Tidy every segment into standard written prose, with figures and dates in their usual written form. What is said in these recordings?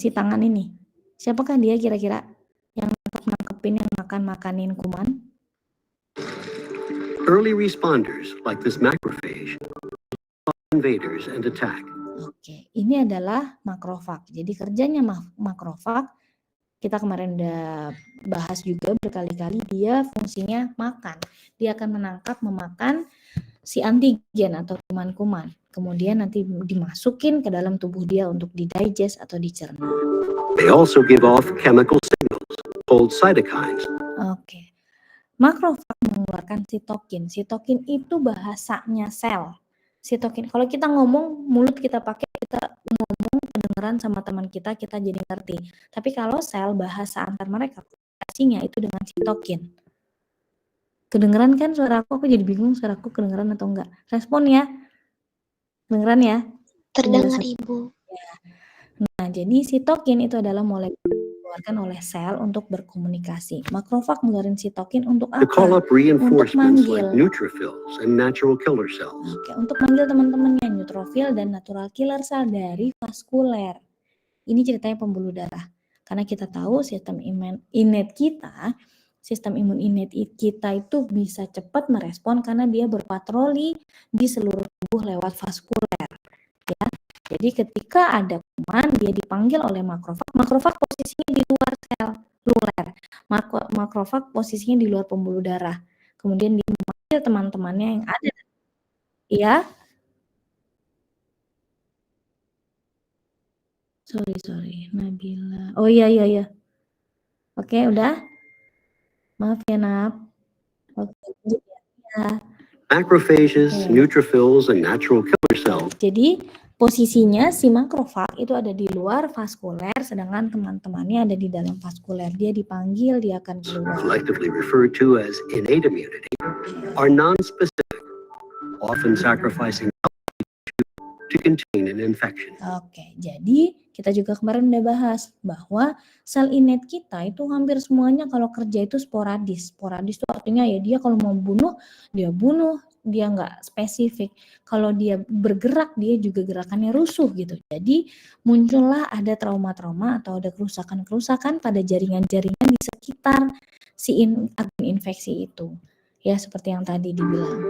si tangan ini. Siapakah dia kira-kira yang nangkepin, yang makanin kuman? Early responders like this macrophage invaders and attack. Oke, ini adalah makrofag. Jadi kerjanya makrofag, kita kemarin udah bahas juga berkali-kali, dia fungsinya makan. Dia akan menangkap, memakan si antigen atau kuman-kuman. Kemudian nanti dimasukin ke dalam tubuh dia untuk didigest atau dicerna. They also give off chemical signals called cytokines. Oke. Makrofag mengeluarkan sitokin. Sitokin itu bahasanya sel. Sitokin, kalau kita ngomong, mulut kita pakai, kita ngomong kedengeran sama teman kita jadi ngerti. Tapi kalau sel, bahasa antar mereka, komunikasinya itu dengan sitokin. Kedengeran kan suaraku? Aku jadi bingung suaraku kedengeran atau enggak. Respon ya. Kedengeran ya? Terdengar, Ibu. Ya. Nah, jadi sitokin itu adalah molekul dikeluarkan oleh sel untuk berkomunikasi. Makrofag ngeluarin sitokin untuk apa? To call up Untuk reinforcements like manggil. neutrophils and natural killer cells. Oke, untuk manggil teman-temannya neutrofil dan natural killer cell dari vaskuler. Ini ceritanya pembuluh darah. Karena kita tahu sistem innate kita, sistem imun innate kita itu bisa cepat merespon karena dia berpatroli di seluruh tubuh lewat vaskuler. Ya. Jadi ketika ada kuman, dia dipanggil oleh makrofag. Makrofag posisinya di luar sel luar. Makrofag posisinya di luar pembuluh darah. Kemudian dia memanggil teman-temannya yang ada. Ya. Sorry, Nabila. Oh iya. Oke, udah? Maaf ya, Nab. Oke, ya. Macrophages, neutrophils, and natural killer cells. Jadi posisinya si makrofag itu ada di luar vaskuler, sedangkan teman-temannya ada di dalam vaskuler. Dia dipanggil, dia akan keluar. Collectively referred to as innate immunity, are non-specific, often sacrificing to contain an infection. Oke, jadi kita juga kemarin udah bahas bahwa sel innate kita itu hampir semuanya kalau kerja itu sporadis. Sporadis itu artinya ya dia kalau mau bunuh, dia nggak spesifik. Kalau dia bergerak, dia juga gerakannya rusuh gitu. Jadi muncullah ada trauma-trauma atau ada kerusakan-kerusakan pada jaringan-jaringan di sekitar si agen infeksi itu. Ya seperti yang tadi dibilang.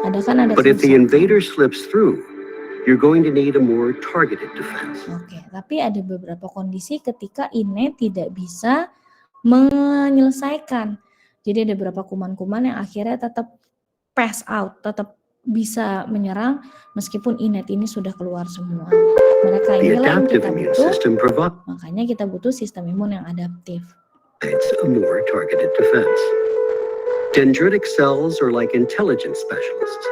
Ada But if the invader slips through, you're going to need a more targeted defense. Oke, tapi ada beberapa kondisi ketika innate tidak bisa menyelesaikan. Jadi ada beberapa kuman-kuman yang akhirnya tetap pass out, tetap bisa menyerang meskipun innate ini sudah keluar semua. Mereka inilah yang kita butuh. Makanya kita butuh sistem imun yang adaptif. It's a more targeted defense. Dendritic cells are like intelligence specialists.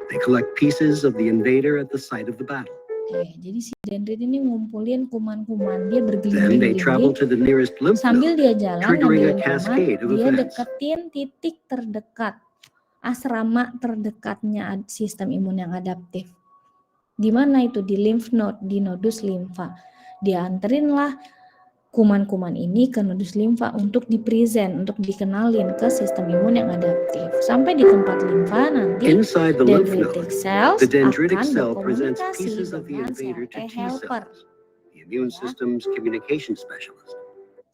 They collect pieces of the invader at the site of the battle. Jadi si dendrit ini ngumpulin kuman-kuman, dia Then they travel to the nearest lymph sambil node, dia jalan triggering a ngambilin cascade of kuman, dia events. deketin titik terdekat, asrama terdekatnya sistem imun yang adaptif. Di mana itu? Di lymph node, di nodus limfa. Dia anterinlah kuman-kuman ini ke nodus limfa untuk dipresent, untuk dikenalin ke sistem imun yang adaptif. Sampai di tempat limfa nanti Inside the lymph dendritic node, cells the dendritic akan cell presents berkomunikasi pieces of the dengan invader sel to T T helper. cells, the immune system's communication specialist.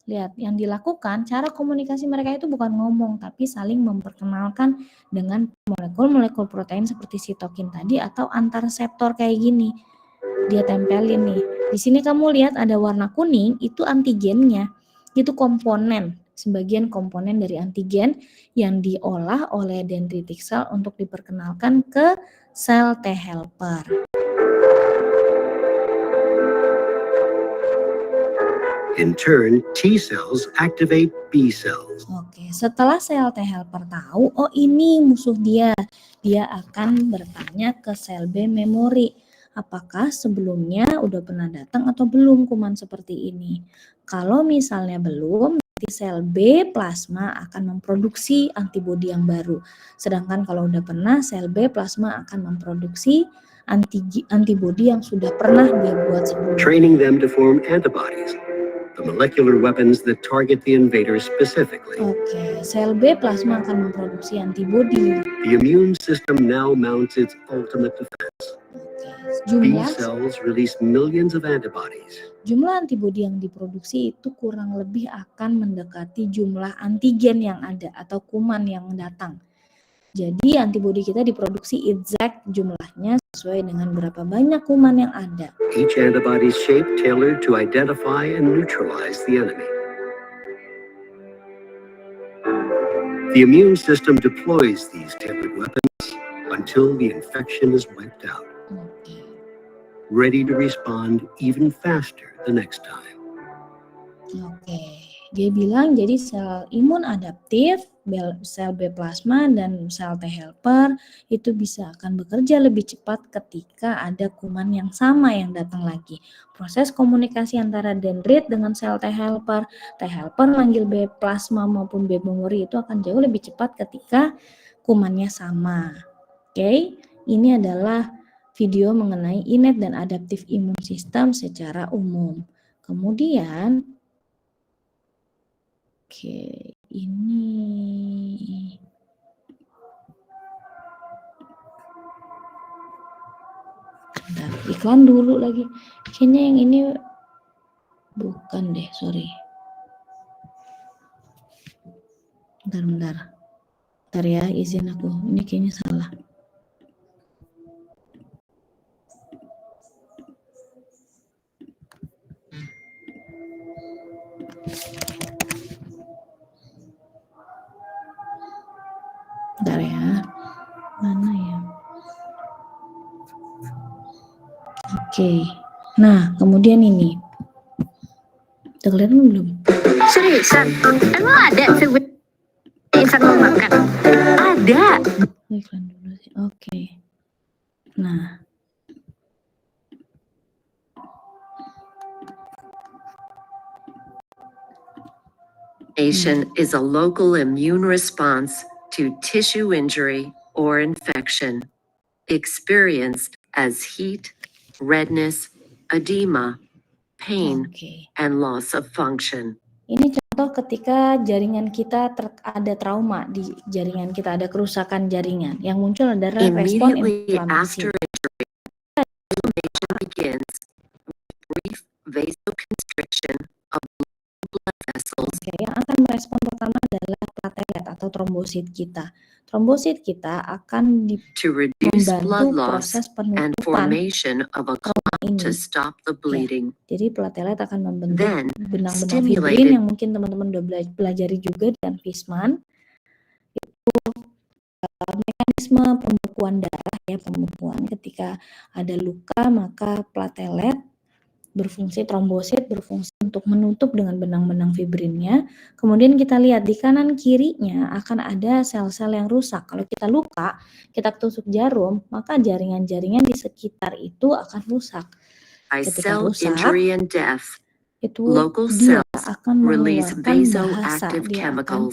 Lihat, yang dilakukan, cara komunikasi mereka itu bukan ngomong, tapi saling memperkenalkan dengan molekul-molekul protein seperti sitokin tadi atau antar reseptor kayak gini. Dia tempelin nih. Di sini kamu lihat ada warna kuning, itu antigennya. Itu komponen, sebagian komponen dari antigen yang diolah oleh dendritic cell untuk diperkenalkan ke sel T helper. In turn, T cells activate B cells. Oke, setelah sel T helper tahu, oh ini musuh dia akan bertanya ke sel B memori. Apakah sebelumnya udah pernah datang atau belum kuman seperti ini? Kalau misalnya belum, nanti sel B plasma akan memproduksi antibodi yang baru. Sedangkan kalau udah pernah, sel B plasma akan memproduksi antibodi yang sudah pernah dia buat sebelumnya. Training them to form antibodies, the molecular weapons that target the invader specifically. Oke, sel B plasma akan memproduksi antibodi. The immune system now mounts its ultimate defense. These cells release millions of antibodies. Jumlah antibodi yang diproduksi itu kurang lebih akan mendekati jumlah antigen yang ada atau kuman yang datang. Jadi antibodi kita diproduksi exact jumlahnya sesuai dengan berapa banyak kuman yang ada. Each antibody shape tailored to identify and neutralize the enemy. The immune system deploys these tailored weapons until the infection is wiped out, ready to respond even faster the next time. Dia bilang jadi sel imun adaptif, sel B plasma dan sel T helper itu bisa akan bekerja lebih cepat ketika ada kuman yang sama yang datang lagi. Proses komunikasi antara dendrit dengan sel T helper manggil B plasma maupun B memori itu akan jauh lebih cepat ketika kumannya sama. Ini adalah video mengenai innate dan adaptive immune system secara umum. Kemudian ini bentar, iklan dulu lagi. Kayaknya yang ini bukan deh, sorry. Bentar ya, izin aku. Ini kayaknya salah. Bentar ya, mana ya? Nah kemudian ini, udah kelihatan belum? Seriusan? Emang ada sebuah instan mau makan? Ada. Iklan dulu sih. Nah. Is a local immune response to tissue injury or infection, experienced as heat, redness, edema, pain, and loss of function. Ini contoh ketika jaringan kita ada trauma, di jaringan kita ada kerusakan jaringan, yang muncul adalah respon inflamasi. After injury, inflammation begins with brief vasoconstriction of blood vessels. Yang akan merespon pertama adalah platelet atau trombosit kita. Trombosit kita akan membantu proses penutupan trauma ini. Jadi platelet akan membentuk benang-benang fibrin yang mungkin teman-teman udah pelajari juga dan Fishman. Itu mekanisme pembekuan darah ya, pembekuan ketika ada luka maka platelet berfungsi, trombosit berfungsi untuk menutup dengan benang-benang fibrinnya. Kemudian kita lihat di kanan kirinya akan ada sel-sel yang rusak. Kalau kita luka, kita tusuk jarum, maka jaringan-jaringan di sekitar itu akan rusak. Ketika rusak, itu dia akan mengeluarkan bahasa, dia akan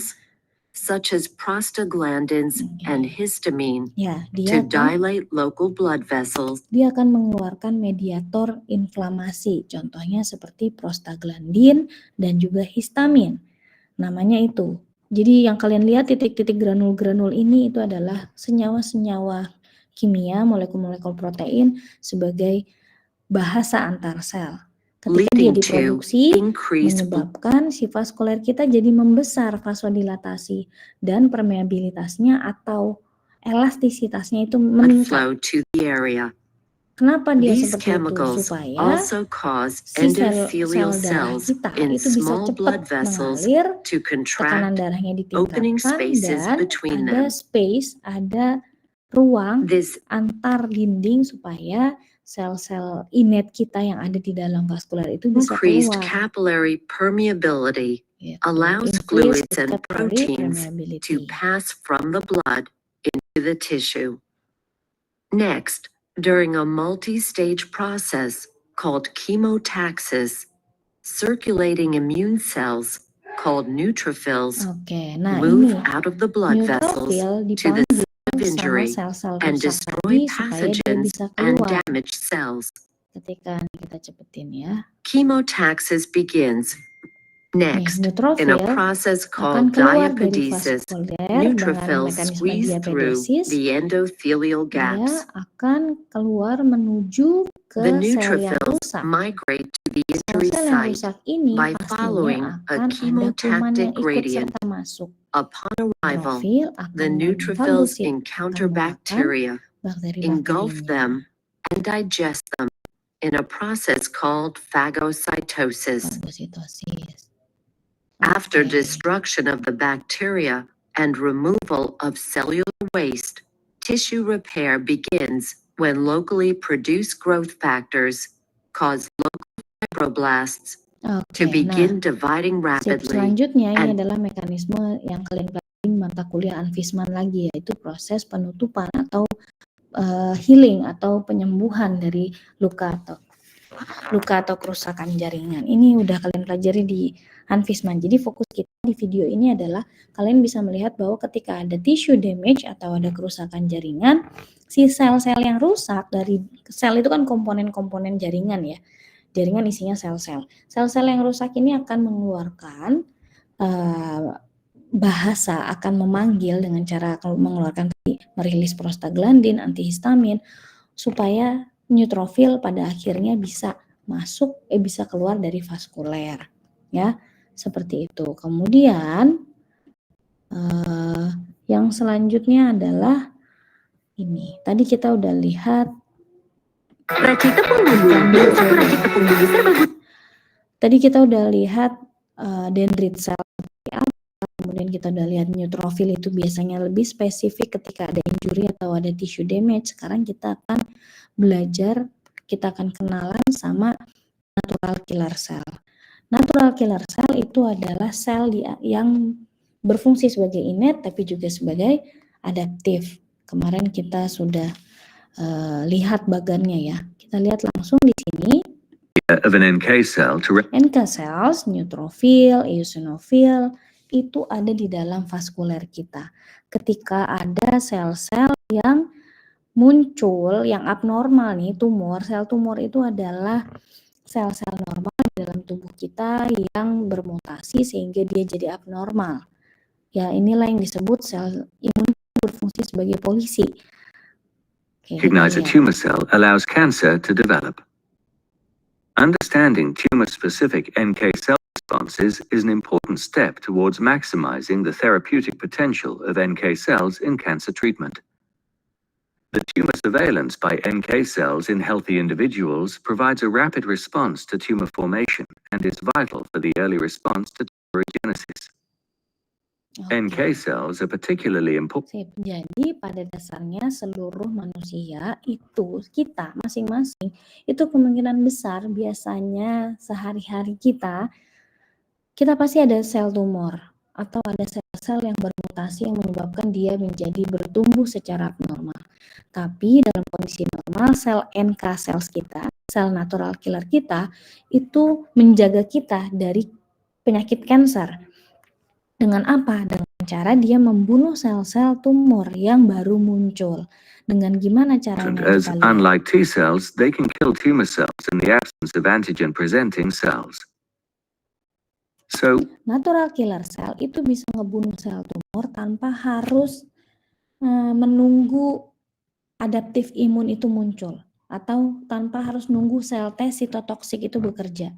such as prostaglandins and histamine to dilate local blood vessels. Dia akan mengeluarkan mediator inflamasi, contohnya seperti prostaglandin dan juga histamin. Namanya itu. Jadi yang kalian lihat titik-titik granul-granul ini itu adalah senyawa-senyawa kimia, molekul-molekul protein sebagai bahasa antar sel. Ketika dia diproduksi, menyebabkan si vaskuler kita jadi membesar, vasodilatasi, dan permeabilitasnya atau elastisitasnya itu meningkat. Kenapa dia seperti itu? Supaya si sel darah kita itu bisa cepat mengalir, tekanan darahnya ditingkatkan, dan ada space, ada ruang antar dinding supaya sel-sel innate kita yang ada di dalam vaskular itu bisa Increased keluar. capillary permeability allows fluids and proteins to pass from the blood into the tissue. Next, during a multi-stage process called chemotaxis, circulating immune cells called neutrophils move out of the blood vessels to the site of injury and destroy pathogens and damaged cells. Ketika kita cepetin ya. Chemotaxis begins Next, in a neutrofil process akan called keluar dari diapedesis, vaskuler dengan neutrophils mekanisme squeeze through diapedesis. the endothelial Dia gaps. akan keluar menuju ke The sel yang neutrophils rusak. migrate to the injury Sel-sel yang site rusak ini by pastinya following a akan ada kuman chemotactic yang ikut gradient. serta masuk. Upon arrival, Neutrofil the akan neutrophils memfagosit, encounter akan memakan bacteria, bakteri-bakteri engulf ini. them, and digest them in a process called phagocytosis. Fagositosis. After Oke. destruction of the bacteria and removal of cellular waste, tissue repair begins when locally produced growth factors cause local fibroblasts to Oke, begin dividing rapidly. selanjutnya ini and- adalah mekanisme yang kalian pelajari di mata kuliah Anvisman lagi, yaitu proses penutupan atau healing atau penyembuhan dari luka atau kerusakan jaringan. Ini udah kalian pelajari di Anvisman. Jadi fokus kita di video ini adalah kalian bisa melihat bahwa ketika ada tissue damage atau ada kerusakan jaringan, si sel-sel yang rusak dari sel itu kan komponen-komponen jaringan ya. Jaringan isinya sel-sel. Sel-sel yang rusak ini akan mengeluarkan bahasa, akan memanggil dengan cara mengeluarkan merilis prostaglandin, antihistamin, supaya neutrofil pada akhirnya bisa masuk, bisa keluar dari vaskuler, ya, seperti itu. Kemudian yang selanjutnya adalah ini. Tadi kita udah lihat Racik tepung bumbu. Satu racik tepung bumbu serbaguna. Tadi kita udah lihat dendrit sel seperti apa, kemudian kita udah lihat neutrofil itu biasanya lebih spesifik ketika ada injury atau ada tissue damage. Sekarang kita akan belajar, kita akan kenalan sama natural killer cell. Natural killer cell itu adalah sel yang berfungsi sebagai innate tapi juga sebagai adaptif. Kemarin kita sudah lihat bagannya ya. Kita lihat langsung di sini. Of an NK cell to NK cells, neutrophil, eosinophil itu ada di dalam vaskuler kita. Ketika ada sel-sel yang muncul, yang abnormal nih, tumor, sel tumor itu adalah sel-sel normal di dalam tubuh kita yang bermutasi sehingga dia jadi abnormal. Ya, inilah yang disebut sel imun berfungsi sebagai polisi. recognize a tumor cell allows cancer to develop. Understanding tumor-specific NK cell responses is an important step towards maximizing the therapeutic potential of NK cells in cancer treatment. The tumor surveillance by NK cells in healthy individuals provides a rapid response to tumor formation and is vital for the early response to tumorigenesis. NK cells are particularly important. Jadi pada dasarnya seluruh manusia itu, kita masing-masing itu kemungkinan besar biasanya sehari-hari kita pasti ada sel tumor atau ada sel-sel yang bermutasi yang menyebabkan dia menjadi bertumbuh secara abnormal. Tapi dalam kondisi normal sel NK cells kita, sel natural killer kita itu menjaga kita dari penyakit kanker. Dengan apa? Dengan cara dia membunuh sel-sel tumor yang baru muncul. Dengan gimana caranya? As unlike T cells, they can kill tumor cells in the absence of antigen-presenting cells. So, natural killer cell itu bisa ngebunuh sel tumor tanpa harus menunggu adaptif imun itu muncul atau tanpa harus nunggu sel T sitotoksik itu bekerja.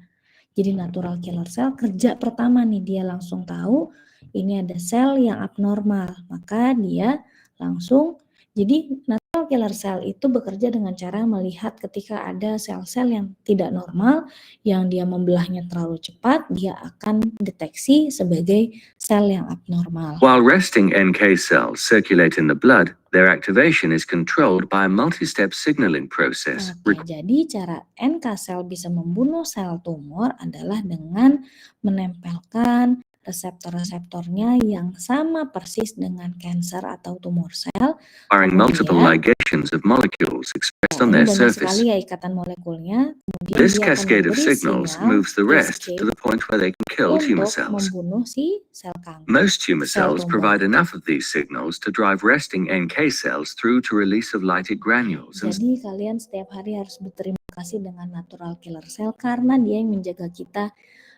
Jadi natural killer cell kerja pertama nih, dia langsung tahu ini ada sel yang abnormal, maka dia langsung, jadi natural killer cell itu bekerja dengan cara melihat ketika ada sel-sel yang tidak normal, yang dia membelahnya terlalu cepat, dia akan deteksi sebagai sel yang abnormal. While resting NK cells circulate in the blood, their activation is controlled by a multi-step signaling process. Oke, jadi cara NK cell bisa membunuh sel tumor adalah dengan menempelkan reseptor-reseptornya yang sama persis dengan kanker atau tumor sel. Requiring multiple ligations of molecules expressed on their banyak surface. sekali ya ikatan molekulnya. Kemudian This dia akan cascade of memberi signals sinyal moves the rest escape to the point where they can kill tumor untuk cells. membunuh si sel kanker. Most tumor sel cells tumor. provide enough of these signals to drive resting NK cells through to release of lytic granules. Jadi kalian setiap hari harus berterima kasih dengan natural killer cell karena dia yang menjaga kita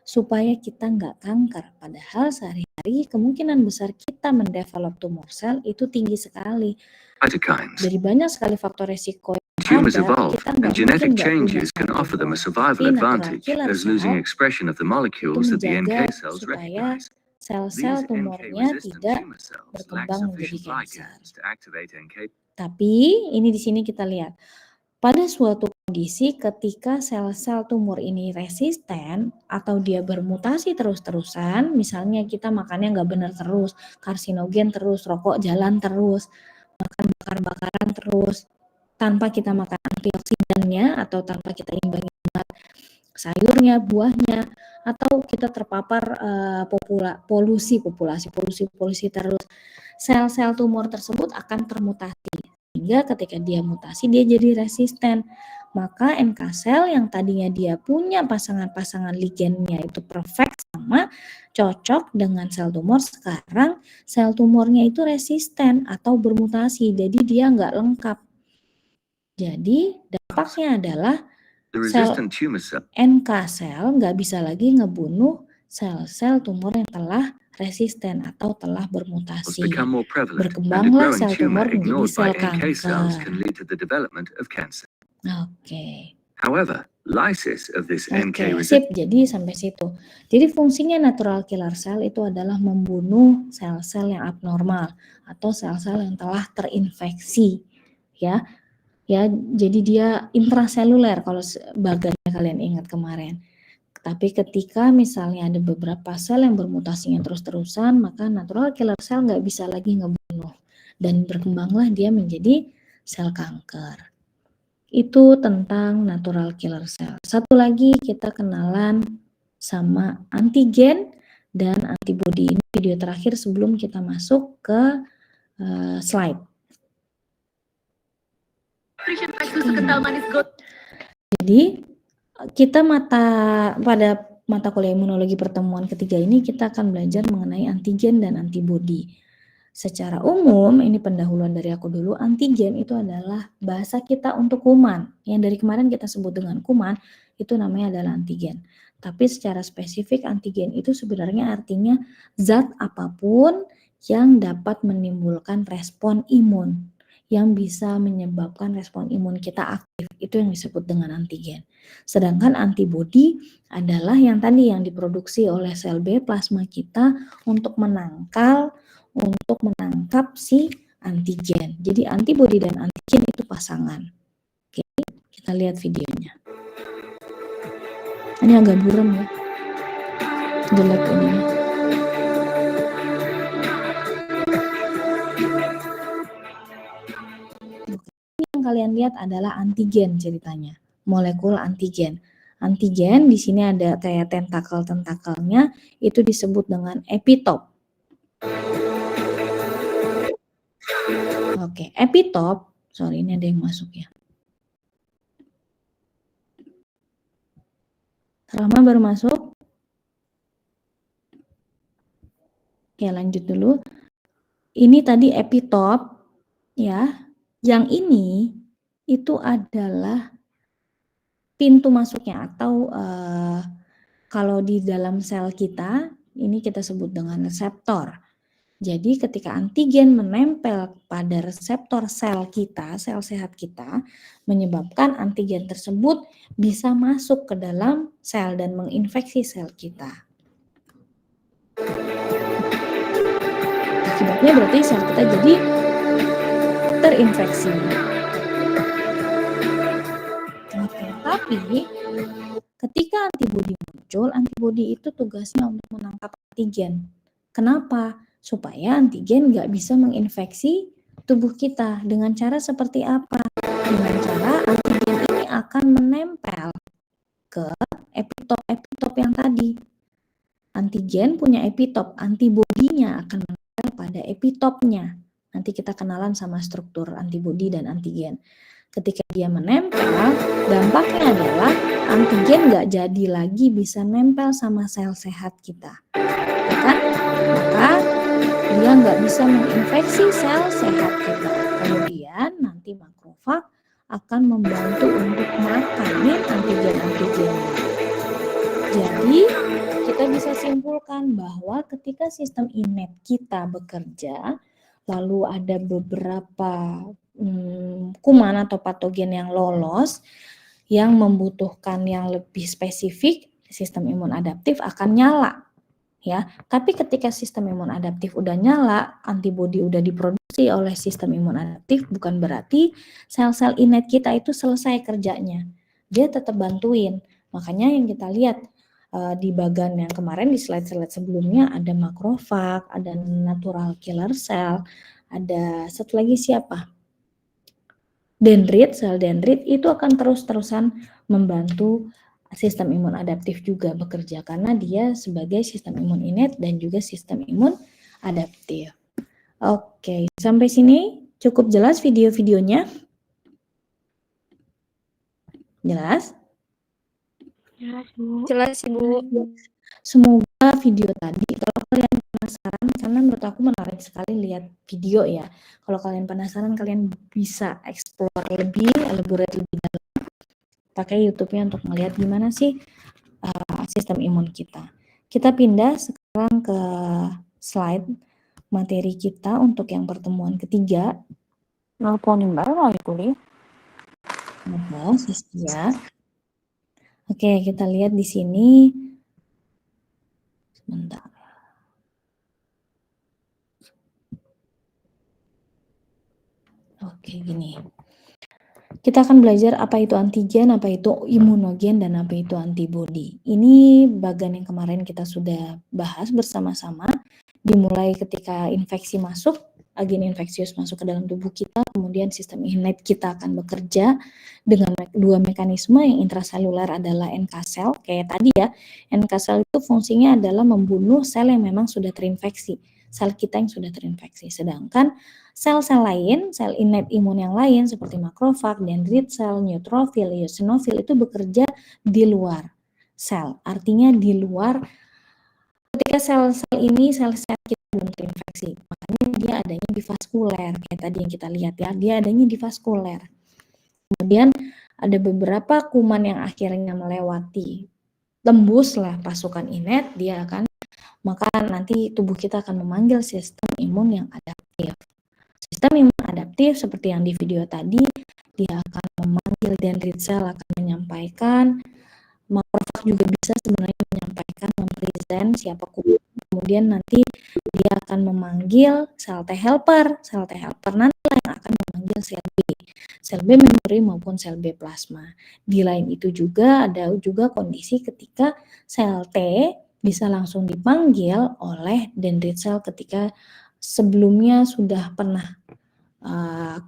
supaya kita nggak kanker. Padahal sehari-hari kemungkinan besar kita mendevelop tumor sel itu tinggi sekali. cytokines. Dari banyak sekali faktor resiko Tumors ada, evolve, kita and nggak genetic mungkin nggak punya changes can offer them a survival Tapi natural advantage, killer as losing cell expression of the itu molecules that the NK menjaga cells supaya recognize. sel-sel These tumornya NK-resistant tidak tumor cells lack berkembang menjadi sufficient kanker. ligands to activate NK. Tapi ini di sini kita lihat pada suatu kondisi ketika sel-sel tumor ini resisten atau dia bermutasi terus-terusan, misalnya kita makannya nggak benar terus, karsinogen terus, rokok jalan terus, makan bakar-bakaran terus, tanpa kita makan antioksidannya atau tanpa kita imbangi dengan sayurnya, buahnya, atau kita terpapar polusi terus, sel-sel tumor tersebut akan termutasi. Sehingga ketika dia mutasi dia jadi resisten. Maka NK sel yang tadinya dia punya pasangan-pasangan ligannya itu perfect sama cocok dengan sel tumor, sekarang sel tumornya itu resisten atau bermutasi, jadi dia nggak lengkap. Jadi dampaknya adalah The sel resistant tumor cell NK sel nggak bisa lagi ngebunuh sel-sel tumor yang telah resisten atau telah bermutasi. become more prevalent, and a Berkembanglah growing sel tumor tumor menjadi ignored by sel NK cells kanker. can lead to the development of cancer. Oke. However, lysis of this NK Oke, resistant sip. Jadi sampai situ. Jadi fungsinya natural killer cell itu adalah membunuh sel-sel yang abnormal atau sel-sel yang telah terinfeksi, ya. Ya, jadi dia intraseluler kalau bagannya kalian ingat kemarin. Tapi ketika misalnya ada beberapa sel yang bermutasinya terus-terusan, maka natural killer cell nggak bisa lagi ngebunuh dan berkembanglah dia menjadi sel kanker. Itu tentang natural killer cell. Satu lagi kita kenalan sama antigen dan antibody. Ini video terakhir sebelum kita masuk ke slide. Jadi kita pada mata kuliah imunologi pertemuan ketiga ini kita akan belajar mengenai antigen dan antibody. Secara umum, ini pendahuluan dari aku dulu, antigen itu adalah bahasa kita untuk kuman. Yang dari kemarin kita sebut dengan kuman, itu namanya adalah antigen. Tapi secara spesifik antigen itu sebenarnya artinya zat apapun yang dapat menimbulkan respon imun, yang bisa menyebabkan respon imun kita aktif, itu yang disebut dengan antigen. Sedangkan antibody adalah yang tadi yang diproduksi oleh sel B plasma kita untuk menangkap si antigen. Jadi antibody dan antigen itu pasangan. Oke, kita lihat videonya. Ini agak buram ya. Jelek ininya. Ini yang kalian lihat adalah antigen ceritanya. Molekul antigen. Antigen di sini ada kayak tentakel-tentakelnya, itu disebut dengan epitop. Oke, epitop, sorry ini ada yang masuk ya. Rahma baru masuk. Oke, lanjut dulu. Ini tadi epitop, ya. Yang ini itu adalah pintu masuknya atau kalau di dalam sel kita, ini kita sebut dengan reseptor. Jadi ketika antigen menempel pada reseptor sel kita, sel sehat kita, menyebabkan antigen tersebut bisa masuk ke dalam sel dan menginfeksi sel kita. Akibatnya berarti sel kita jadi terinfeksi. Oke, tapi ketika antibodi muncul, antibodi itu tugasnya untuk menangkap antigen. Kenapa? Supaya antigen nggak bisa menginfeksi tubuh kita. Dengan cara seperti apa? Dengan cara antigen ini akan menempel ke epitop-epitop yang tadi. Antigen punya epitop, antibodinya akan menempel pada epitopnya. Nanti kita kenalan sama struktur antibodi dan antigen. Ketika dia menempel, dampaknya adalah antigen nggak jadi lagi bisa nempel sama sel sehat kita. Ya kan? Maka dia nggak bisa menginfeksi sel sehat kita. Kemudian nanti makrofag akan membantu untuk makanin antigen-antigen. Jadi simpulkan bahwa ketika sistem innate kita bekerja, lalu ada beberapa kuman atau patogen yang lolos, yang membutuhkan yang lebih spesifik, sistem imun adaptif akan nyala. Ya, tapi ketika sistem imun adaptif udah nyala, antibodi udah diproduksi oleh sistem imun adaptif, bukan berarti sel-sel innate kita itu selesai kerjanya. Dia tetap bantuin. Makanya yang kita lihat di bagan yang kemarin di slide-slide sebelumnya ada makrofag, ada natural killer cell, ada satu lagi siapa? Dendrit, sel dendrit itu akan terus-terusan membantu sistem imun adaptif juga bekerja karena dia sebagai sistem imun innate dan juga sistem imun adaptif. Oke, sampai sini cukup jelas video-videonya? Jelas? Jelas, Bu. Jelas, Ibu. Semoga video tadi, kalau kalian penasaran, karena menurut aku menarik sekali lihat video ya. Kalau kalian penasaran, kalian bisa explore lebih, elaborate lebih dalam, pakai YouTube-nya untuk melihat gimana sih sistem imun kita. Kita pindah sekarang ke slide materi kita untuk yang pertemuan ketiga. Nelponin baru lagi kuliah. Ya. Oke, kita lihat di sini. Sebentar. Oke, gini. Kita akan belajar apa itu antigen, apa itu imunogen, dan apa itu antibodi. Ini bagian yang kemarin kita sudah bahas bersama-sama. Dimulai ketika infeksi masuk, agen infeksius masuk ke dalam tubuh kita, kemudian sistem innate kita akan bekerja dengan dua mekanisme. Yang intraseluler adalah NK cell, kayak tadi ya. NK cell itu fungsinya adalah membunuh sel yang memang sudah terinfeksi, sel kita yang sudah terinfeksi. Sedangkan sel-sel lain, sel innate imun yang lain seperti makrofag, dendrit cell, neutrofil, eosinofil itu bekerja di luar sel. Artinya di luar, ketika sel-sel ini, sel-sel kita belum terinfeksi, makanya dia adanya di vaskuler, kayak tadi yang kita lihat ya, dia adanya di vaskuler. Kemudian ada beberapa kuman yang akhirnya melewati, tembuslah pasukan innate, dia akan, maka nanti tubuh kita akan memanggil sistem imun yang adaptif. Sistem imun adaptif seperti yang di video tadi, dia akan memanggil dendrit cell, akan menyampaikan, makrofag juga bisa sebenarnya menyampaikan, mempresent siapa kuman, kemudian nanti dia akan memanggil sel T helper nanti yang akan memanggil sel B memory maupun sel B plasma. Di lain itu juga ada juga kondisi ketika sel T bisa langsung dipanggil oleh dendrit cell ketika sebelumnya sudah pernah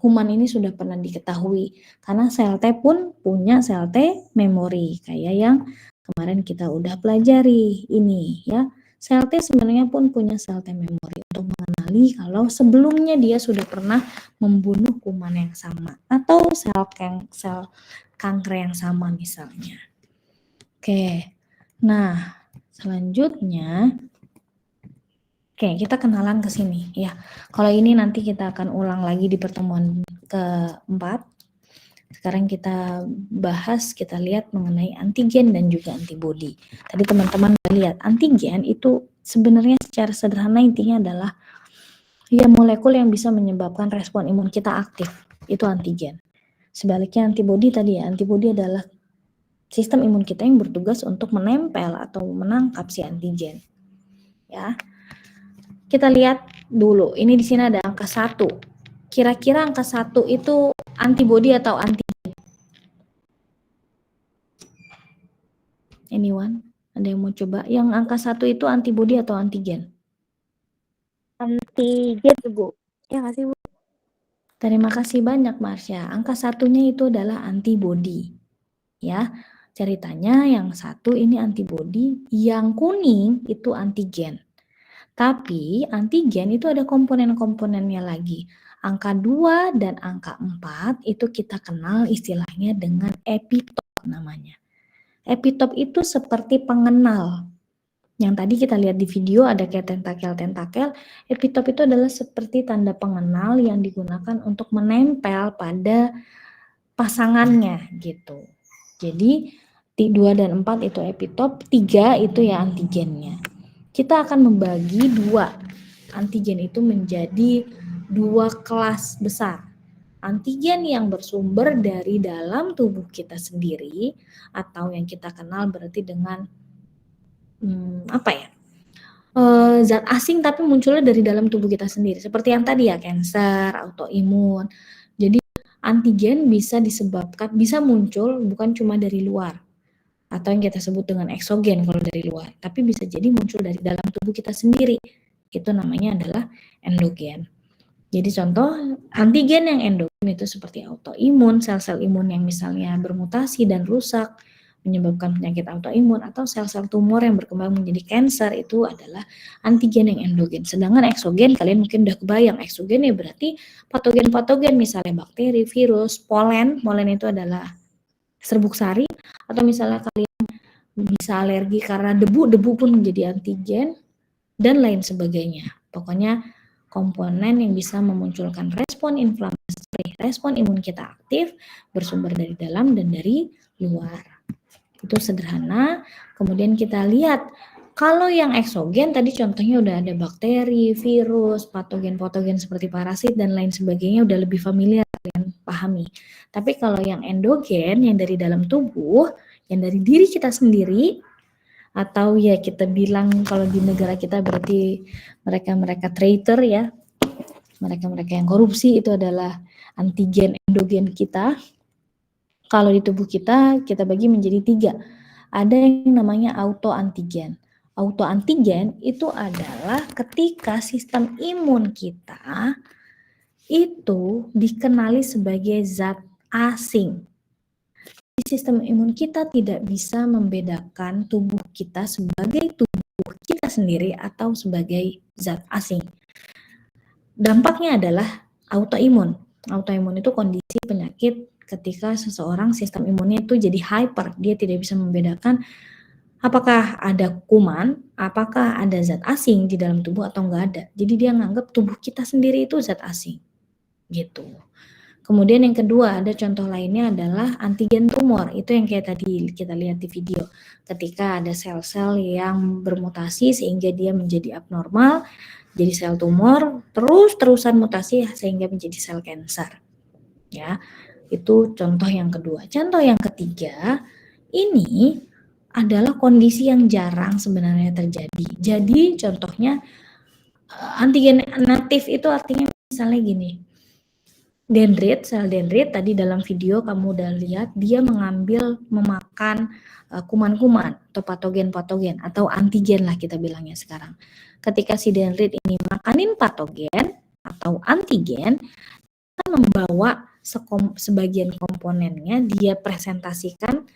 kuman ini sudah pernah diketahui, karena sel T pun punya sel T memori kayak yang kemarin kita udah pelajari ini ya. Sel T sebenarnya pun punya sel T memori untuk mengenali kalau sebelumnya dia sudah pernah membunuh kuman yang sama atau sel kanker yang sama misalnya. Oke, nah selanjutnya. Oke, kita kenalan ke sini ya. Kalau ini nanti kita akan ulang lagi di pertemuan keempat. Sekarang kita bahas, kita lihat mengenai antigen dan juga antibodi. Tadi teman-teman lihat antigen itu sebenarnya secara sederhana intinya adalah ya molekul yang bisa menyebabkan respon imun kita aktif. Itu antigen. Sebaliknya antibodi tadi ya, antibodi adalah sistem imun kita yang bertugas untuk menempel atau menangkap si antigen. Ya. Kita lihat dulu, ini di sini ada angka 1. Kira-kira angka 1 itu antibodi atau antigen? Anyone? Ada yang mau coba? Yang angka 1 itu antibodi atau antigen? Antigen, Bu. Ya nggak sih, Bu? Terima kasih banyak, Marsha. Angka 1-nya itu adalah antibodi. Ya, ceritanya yang 1 ini antibodi, yang kuning itu antigen. Tapi antigen itu ada komponen-komponennya lagi. Angka 2 dan angka 4 itu kita kenal istilahnya dengan epitop namanya. Epitop itu seperti pengenal. Yang tadi kita lihat di video ada kayak tentakel-tentakel. Epitop itu adalah seperti tanda pengenal yang digunakan untuk menempel pada pasangannya gitu. Jadi 2 dan 4 itu epitop, 3 itu ya antigennya. kita akan membagi dua antigen itu menjadi dua kelas besar. Antigen yang bersumber dari dalam tubuh kita sendiri atau yang kita kenal berarti dengan zat asing tapi munculnya dari dalam tubuh kita sendiri. Seperti yang tadi ya, kanker, autoimun. Jadi antigen bisa muncul bukan cuma dari luar atau yang kita sebut dengan eksogen kalau dari luar, tapi bisa jadi muncul dari dalam tubuh kita sendiri. Itu namanya adalah endogen. Jadi contoh antigen yang endogen itu seperti autoimun, sel-sel imun yang misalnya bermutasi dan rusak menyebabkan penyakit autoimun, atau sel-sel tumor yang berkembang menjadi kanker, itu adalah antigen yang endogen. Sedangkan eksogen, kalian mungkin udah kebayang, eksogen ya berarti patogen-patogen, misalnya bakteri, virus, polen itu adalah serbuk sari, atau misalnya kalian bisa alergi karena debu pun menjadi antigen, dan lain sebagainya. Pokoknya komponen yang bisa memunculkan respon inflamasi, respon imun kita aktif, bersumber dari dalam dan dari luar. Itu sederhana. Kemudian kita lihat, kalau yang eksogen tadi contohnya udah ada bakteri, virus, patogen-patogen seperti parasit dan lain sebagainya, udah lebih familiar kalian pahami. Tapi kalau yang endogen, yang dari dalam tubuh, yang dari diri kita sendiri, atau ya kita bilang kalau di negara kita berarti mereka-mereka traitor ya, mereka-mereka yang korupsi, itu adalah antigen endogen kita. Kalau di tubuh kita bagi menjadi 3. Ada yang namanya autoantigen. Autoantigen itu adalah ketika sistem imun kita itu dikenali sebagai zat asing. Sistem imun kita tidak bisa membedakan tubuh kita sebagai tubuh kita sendiri atau sebagai zat asing. Dampaknya adalah autoimun. Autoimun itu kondisi penyakit ketika seseorang sistem imunnya itu jadi hyper, dia tidak bisa membedakan apakah ada kuman, apakah ada zat asing di dalam tubuh atau enggak ada. Jadi dia nganggap tubuh kita sendiri itu zat asing. Gitu. Kemudian yang kedua, ada contoh lainnya adalah antigen tumor. Itu yang kayak tadi kita lihat di video. Ketika ada sel-sel yang bermutasi sehingga dia menjadi abnormal, jadi sel tumor, terus-terusan mutasi sehingga menjadi sel kanker. Ya, itu contoh yang kedua. Contoh yang ketiga, ini adalah kondisi yang jarang sebenarnya terjadi. Jadi contohnya antigen natif itu artinya misalnya gini. Dendrit, sel dendrit tadi dalam video kamu udah lihat dia memakan kuman-kuman atau patogen-patogen atau antigen lah kita bilangnya sekarang. Ketika si dendrit ini makanin patogen atau antigen, akan membawa sebagian komponennya dia presentasikan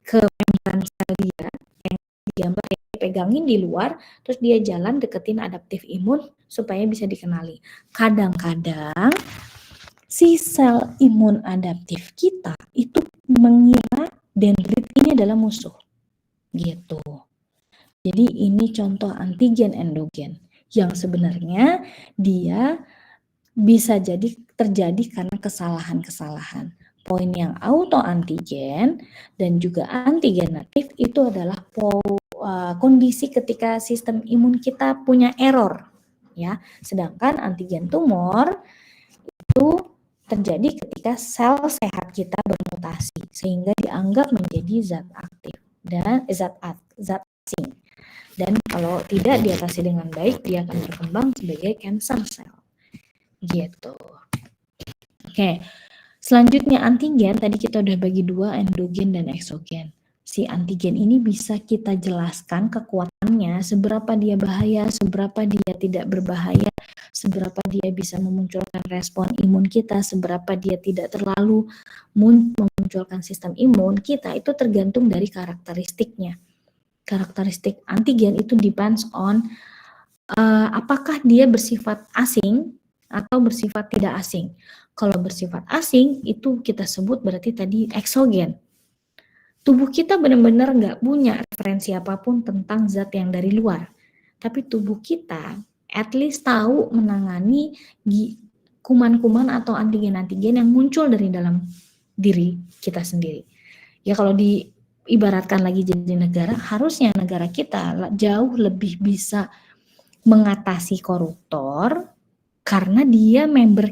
ke membran sel dia yang digambar, yang dipegangin di luar, terus dia jalan deketin adaptif imun supaya bisa dikenali. Kadang-kadang si sel imun adaptif kita itu mengira dendrit ini adalah musuh. Gitu. Jadi ini contoh antigen endogen yang sebenarnya dia bisa jadi terjadi karena kesalahan-kesalahan. Poin yang autoantigen dan juga antigen natif itu adalah kondisi ketika sistem imun kita punya error, ya. Sedangkan antigen tumor itu terjadi ketika sel sehat kita bermutasi sehingga dianggap menjadi zat aktif dan zat asing. Dan kalau tidak diatasi dengan baik, dia akan berkembang sebagai cancer cell. Gitu. Oke. Selanjutnya antigen, tadi kita udah bagi 2, endogen dan eksogen. Si antigen ini bisa kita jelaskan kekuatannya, seberapa dia bahaya, seberapa dia tidak berbahaya, seberapa dia bisa memunculkan respon imun kita, seberapa dia tidak terlalu memunculkan sistem imun kita, itu tergantung dari karakteristiknya. Karakteristik antigen itu depends on apakah dia bersifat asing atau bersifat tidak asing. Kalau bersifat asing itu kita sebut berarti tadi eksogen. Tubuh kita benar-benar nggak punya referensi apapun tentang zat yang dari luar. Tapi tubuh kita at least tahu menangani kuman-kuman atau antigen-antigen yang muncul dari dalam diri kita sendiri. Ya kalau di ibaratkan lagi jadi negara, harusnya negara kita jauh lebih bisa mengatasi koruptor karena dia member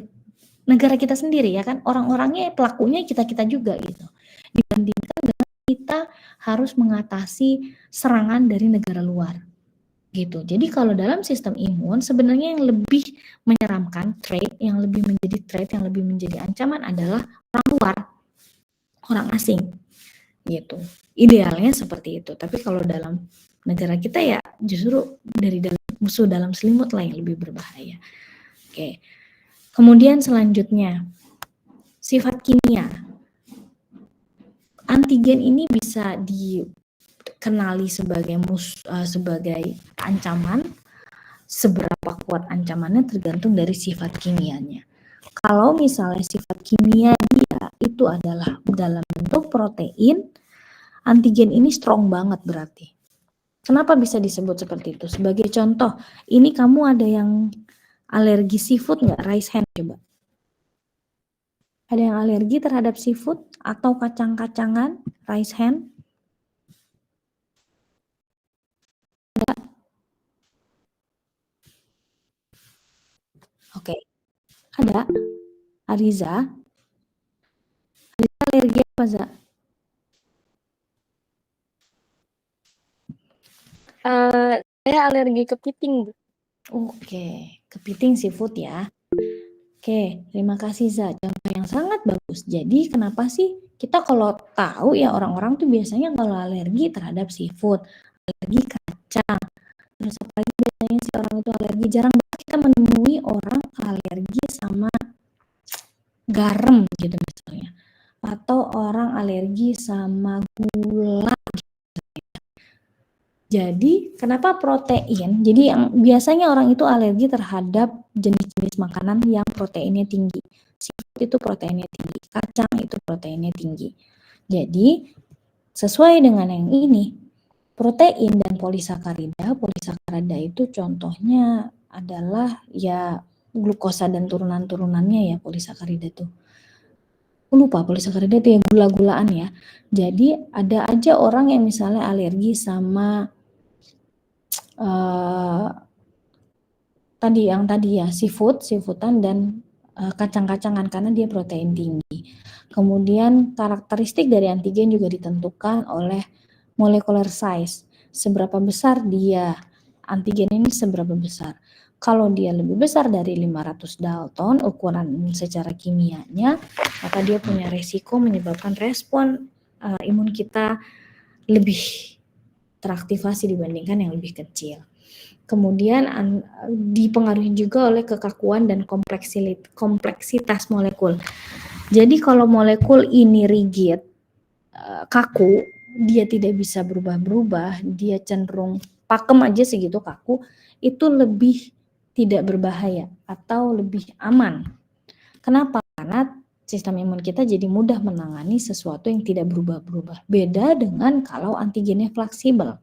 negara kita sendiri ya kan, orang-orangnya pelakunya kita-kita juga gitu. Dibandingkan dengan kita harus mengatasi serangan dari negara luar. Gitu. Jadi kalau dalam sistem imun sebenarnya yang lebih menyeramkan threat, yang lebih menjadi threat, yang lebih menjadi ancaman adalah orang luar, orang asing. Gitu. Idealnya seperti itu. Tapi kalau dalam negara kita ya justru dari dalam musuh dalam selimut lah yang lebih berbahaya. Oke. Kemudian selanjutnya sifat kimia. Antigen ini bisa dikenali sebagai sebagai ancaman. Seberapa kuat ancamannya tergantung dari sifat kimianya. Kalau misalnya sifat kimia dia itu adalah dalam bentuk protein, antigen ini strong banget berarti. Kenapa bisa disebut seperti itu? Sebagai contoh, ini kamu ada yang alergi seafood nggak? Raise hand coba. Ada yang alergi terhadap seafood atau kacang-kacangan? Raise hand. Ada? Oke. Ada? Ariza? Ariza alergi apa, Za? Saya alergi kepiting, Bu. Oke, kepiting seafood ya. Oke, terima kasih Za. Contoh yang sangat bagus. Jadi kenapa sih kita kalau tahu ya orang-orang tuh biasanya kalau alergi terhadap seafood, alergi kacang, terus apalagi biasanya sih orang itu alergi, jarang banget kita menemui orang alergi sama garam gitu misalnya, atau orang alergi sama gula. Jadi kenapa protein? Jadi yang biasanya orang itu alergi terhadap jenis-jenis makanan yang proteinnya tinggi. Seafood itu proteinnya tinggi, kacang itu proteinnya tinggi. Jadi sesuai dengan yang ini, protein dan polisakarida itu contohnya adalah ya glukosa dan turunan-turunannya ya polisakarida itu. Lupa polisakarida itu ya gula-gulaan ya. Jadi ada aja orang yang misalnya alergi sama tadi ya seafoodan dan kacang-kacangan karena dia protein tinggi. Kemudian karakteristik dari antigen juga ditentukan oleh molecular size. Seberapa besar dia antigen ini seberapa besar. Kalau dia lebih besar dari 500 Dalton ukuran secara kimianya, maka dia punya resiko menyebabkan respon imun kita lebih teraktivasi dibandingkan yang lebih kecil. Kemudian dipengaruhi juga oleh kekakuan dan kompleksitas molekul. Jadi kalau molekul ini rigid, kaku, dia tidak bisa berubah-berubah, dia cenderung pakem aja segitu kaku, itu lebih tidak berbahaya atau lebih aman. Kenapa? Karena sistem imun kita jadi mudah menangani sesuatu yang tidak berubah-berubah. Beda dengan kalau antigennya fleksibel.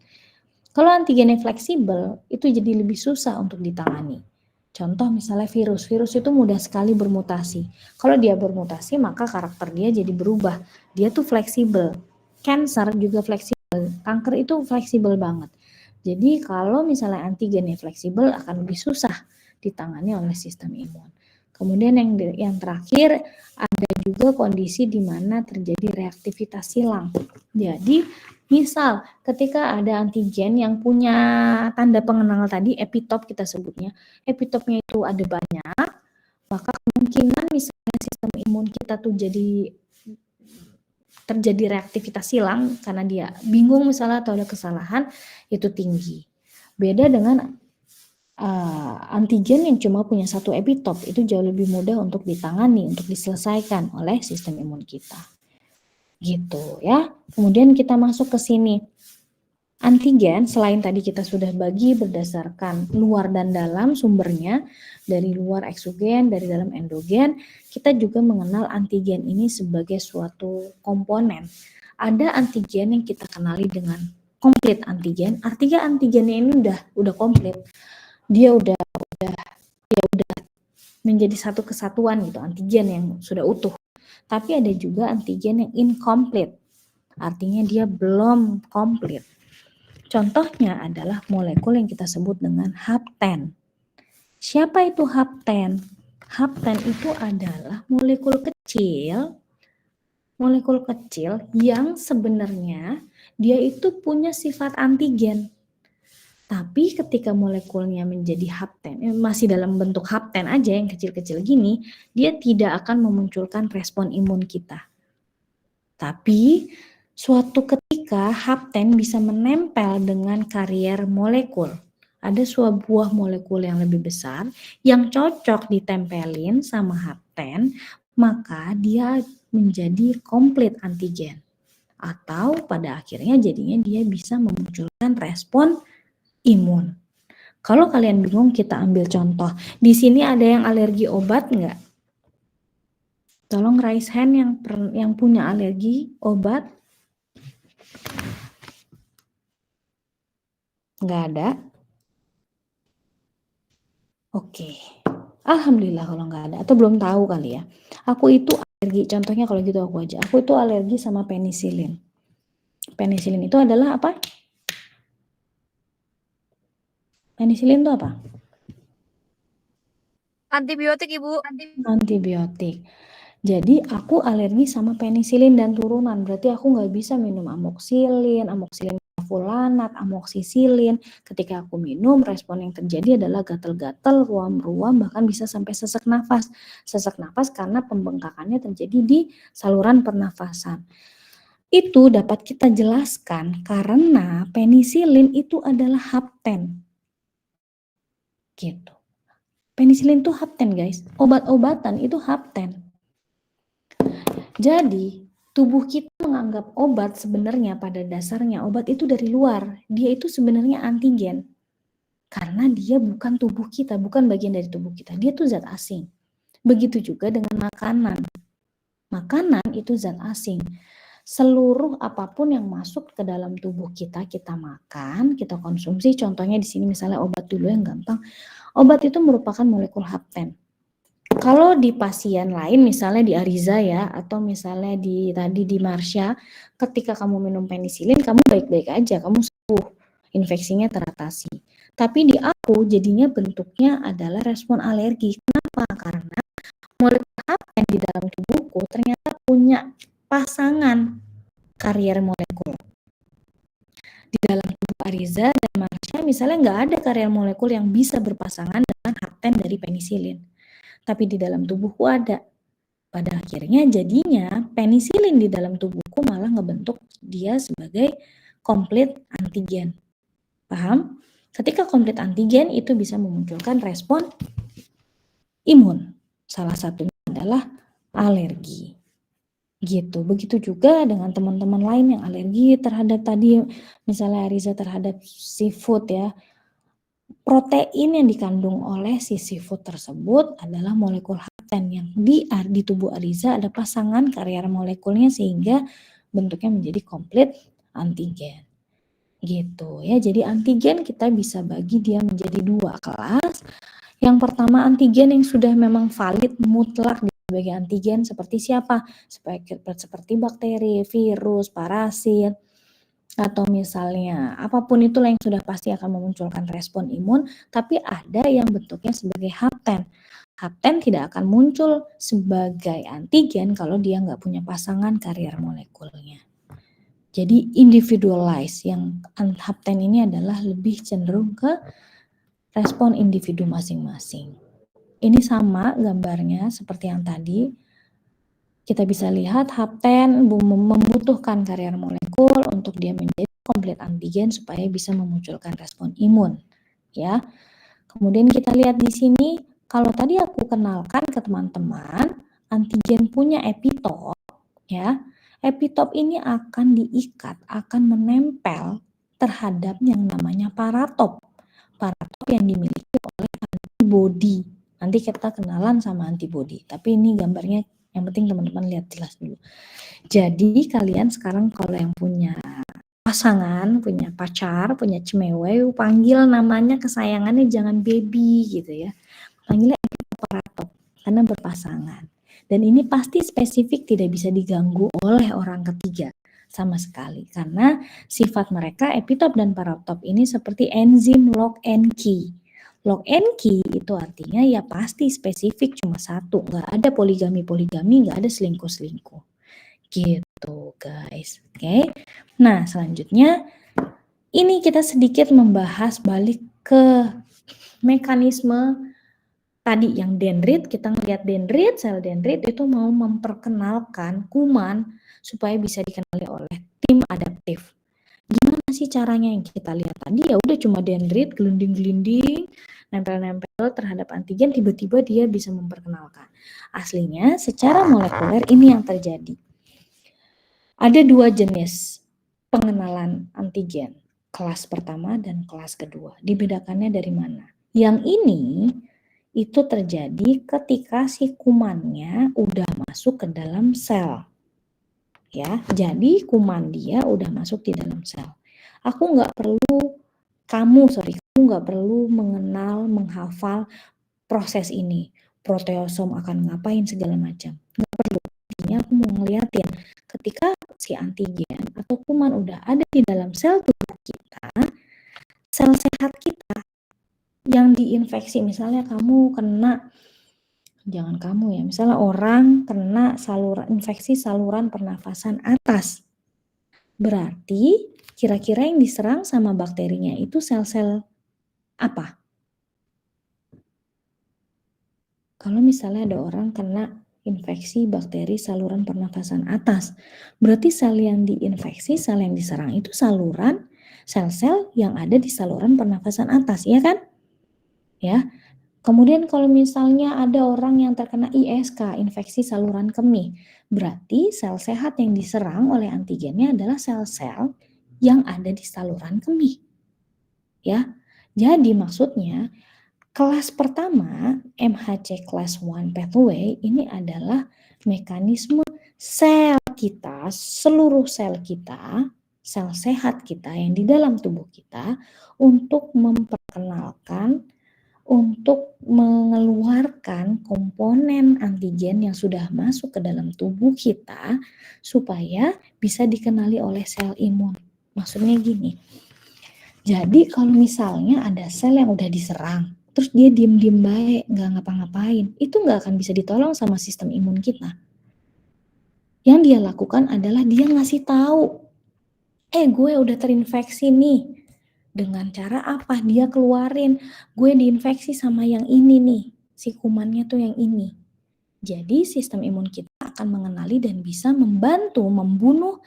Kalau antigennya fleksibel, itu jadi lebih susah untuk ditangani. Contoh misalnya virus itu mudah sekali bermutasi. Kalau dia bermutasi, maka karakter dia jadi berubah. Dia tuh fleksibel. Cancer juga fleksibel. Kanker itu fleksibel banget. Jadi kalau misalnya antigennya fleksibel, akan lebih susah ditangani oleh sistem imun. Kemudian yang terakhir ada juga kondisi di mana terjadi reaktivitas silang. Jadi misal ketika ada antigen yang punya tanda pengenal tadi, epitop kita sebutnya, epitopnya itu ada banyak, maka kemungkinan misalnya sistem imun kita tuh terjadi reaktivitas silang karena dia bingung misalnya atau ada kesalahan, itu tinggi. Beda dengan antigen yang cuma punya satu epitop, itu jauh lebih mudah untuk ditangani, untuk diselesaikan oleh sistem imun kita. Gitu ya. Kemudian kita masuk ke sini. Antigen selain tadi kita sudah bagi berdasarkan luar dan dalam sumbernya, dari luar eksogen, dari dalam endogen, kita juga mengenal antigen ini sebagai suatu komponen. Ada antigen yang kita kenali dengan komplit antigen, artinya antigennya ini udah komplit. Dia udah menjadi satu kesatuan gitu, antigen yang sudah utuh. Tapi ada juga antigen yang incomplete. artinya dia belum komplit. Contohnya adalah molekul yang kita sebut dengan hapten. Siapa itu hapten? Hapten itu adalah molekul kecil yang sebenarnya dia itu punya sifat antigen. Tapi ketika molekulnya menjadi hapten, masih dalam bentuk hapten aja yang kecil-kecil gini, dia tidak akan memunculkan respon imun kita. Tapi suatu ketika hapten bisa menempel dengan karier molekul. Ada sebuah molekul yang lebih besar yang cocok ditempelin sama hapten, maka dia menjadi komplit antigen. Atau pada akhirnya jadinya dia bisa memunculkan respon imun. Kalau kalian bingung, kita ambil contoh. Di sini ada yang alergi obat nggak? Tolong raise hand yang punya alergi obat. Nggak ada? Oke. Alhamdulillah kalau nggak ada. Atau belum tahu kali ya. Aku itu alergi, contohnya kalau gitu aku aja. Aku itu alergi sama penisilin. Penisilin itu adalah apa? Penisilin itu apa? Antibiotik, Ibu. Antibiotik. Jadi aku alergi sama penisilin dan turunan. Berarti aku nggak bisa minum amoxicillin fulanat, amoxicillin. Ketika aku minum, respon yang terjadi adalah gatal-gatal, ruam-ruam, bahkan bisa sampai sesak nafas. Sesak nafas karena pembengkakannya terjadi di saluran pernafasan. Itu dapat kita jelaskan karena penisilin itu adalah hapten. Gitu. Penisilin itu hapten, guys. Obat-obatan itu hapten. Jadi, tubuh kita menganggap obat sebenarnya pada dasarnya obat itu dari luar. Dia itu sebenarnya antigen. Karena dia bukan tubuh kita, bukan bagian dari tubuh kita. Dia tuh zat asing. Begitu juga dengan makanan. Makanan itu zat asing. Seluruh apapun yang masuk ke dalam tubuh kita makan, kita konsumsi. Contohnya di sini misalnya obat dulu yang gampang. Obat itu merupakan molekul hapten. Kalau di pasien lain, misalnya di Ariza ya, atau misalnya tadi di Marsha, ketika kamu minum penisilin, kamu baik-baik aja, kamu sembuh, infeksinya teratasi. Tapi di aku jadinya bentuknya adalah respon alergi. Kenapa? Karena molekul hapten di dalam tubuhku ternyata punya pasangan karier molekul. Di dalam tubuh Ariza dan Marsha misalnya nggak ada karier molekul yang bisa berpasangan dengan hapten dari penisilin. Tapi di dalam tubuhku ada. Pada akhirnya jadinya penisilin di dalam tubuhku malah ngebentuk dia sebagai komplit antigen. Paham? Ketika komplit antigen itu bisa memunculkan respon imun. Salah satunya adalah alergi. Gitu. Begitu juga dengan teman-teman lain yang alergi terhadap tadi misalnya Ariza terhadap seafood ya. Protein yang dikandung oleh si seafood tersebut adalah molekul hapten yang di tubuh Ariza ada pasangan karier molekulnya sehingga bentuknya menjadi komplit antigen. Gitu ya. Jadi antigen kita bisa bagi dia menjadi dua kelas. Yang pertama antigen yang sudah memang valid mutlak sebagai antigen seperti siapa? Seperti bakteri, virus, parasit, atau misalnya apapun itulah yang sudah pasti akan memunculkan respon imun, tapi ada yang bentuknya sebagai hapten. Hapten tidak akan muncul sebagai antigen kalau dia nggak punya pasangan karier molekulnya. Jadi individualized, yang hapten ini adalah lebih cenderung ke respon individu masing-masing. Ini sama gambarnya seperti yang tadi. Kita bisa lihat hapten membutuhkan karier molekul untuk dia menjadi komplit antigen supaya bisa memunculkan respon imun, ya. Kemudian kita lihat di sini, kalau tadi aku kenalkan ke teman-teman, antigen punya epitop, ya. Epitop ini akan diikat, akan menempel terhadap yang namanya paratop. Paratop yang dimiliki oleh antibodi. Nanti kita kenalan sama antibodi, tapi ini gambarnya yang penting teman-teman lihat jelas dulu. Jadi kalian sekarang kalau yang punya pasangan, punya pacar, punya cemewe, panggil namanya kesayangannya jangan baby gitu ya. Panggilnya paratop karena berpasangan. Dan ini pasti spesifik tidak bisa diganggu oleh orang ketiga. sama sekali, karena sifat mereka epitop dan parotop ini seperti enzim lock and key. Lock and key itu artinya ya pasti spesifik cuma satu, nggak ada poligami, nggak ada selingkuh-selingkuh. Gitu guys, oke. Nah selanjutnya ini kita sedikit membahas balik ke mekanisme tadi yang dendrit. Kita ngelihat dendrit, sel dendrit itu mau memperkenalkan kuman supaya bisa dikenali oleh tim adaptif. Gimana sih caranya yang kita lihat tadi? Ya udah cuma dendrit, gelinding-gelinding, nempel-nempel terhadap antigen, tiba-tiba dia bisa memperkenalkan. Aslinya secara molekuler ini yang terjadi. Ada dua jenis pengenalan antigen, kelas pertama dan kelas kedua. Dibedakannya dari mana? Yang ini itu terjadi ketika si kumannya udah masuk ke dalam sel. Ya, jadi kuman dia udah masuk di dalam sel. Kamu nggak perlu mengenal, menghafal proses ini. Proteosom akan ngapain segala macam. Nggak perlu. Intinya aku mau ngeliatin ketika si antigen atau kuman udah ada di dalam sel tubuh kita, sel sehat kita yang diinfeksi, misalnya misalnya orang kena infeksi saluran pernafasan atas. Berarti kira-kira yang diserang sama bakterinya itu sel-sel apa? Kalau misalnya ada orang kena infeksi bakteri saluran pernafasan atas, berarti sel yang diinfeksi, sel yang diserang itu sel-sel yang ada di saluran pernafasan atas, ya kan? Ya. Kemudian kalau misalnya ada orang yang terkena ISK, infeksi saluran kemih, berarti sel sehat yang diserang oleh antigennya adalah sel-sel yang ada di saluran kemih. Ya. Jadi maksudnya kelas pertama MHC class 1 pathway ini adalah mekanisme sel kita, seluruh sel kita, sel sehat kita yang di dalam tubuh kita untuk memperkenalkan, untuk mengeluarkan komponen antigen yang sudah masuk ke dalam tubuh kita supaya bisa dikenali oleh sel imun. Maksudnya gini, jadi kalau misalnya ada sel yang udah diserang, terus dia diem-diem baik, nggak ngapa-ngapain, itu nggak akan bisa ditolong sama sistem imun kita. Yang dia lakukan adalah dia ngasih tahu, gue udah terinfeksi nih. Dengan cara apa? Dia keluarin, gue diinfeksi sama yang ini nih, si kumannya tuh yang ini. Jadi sistem imun kita akan mengenali dan bisa membantu membunuh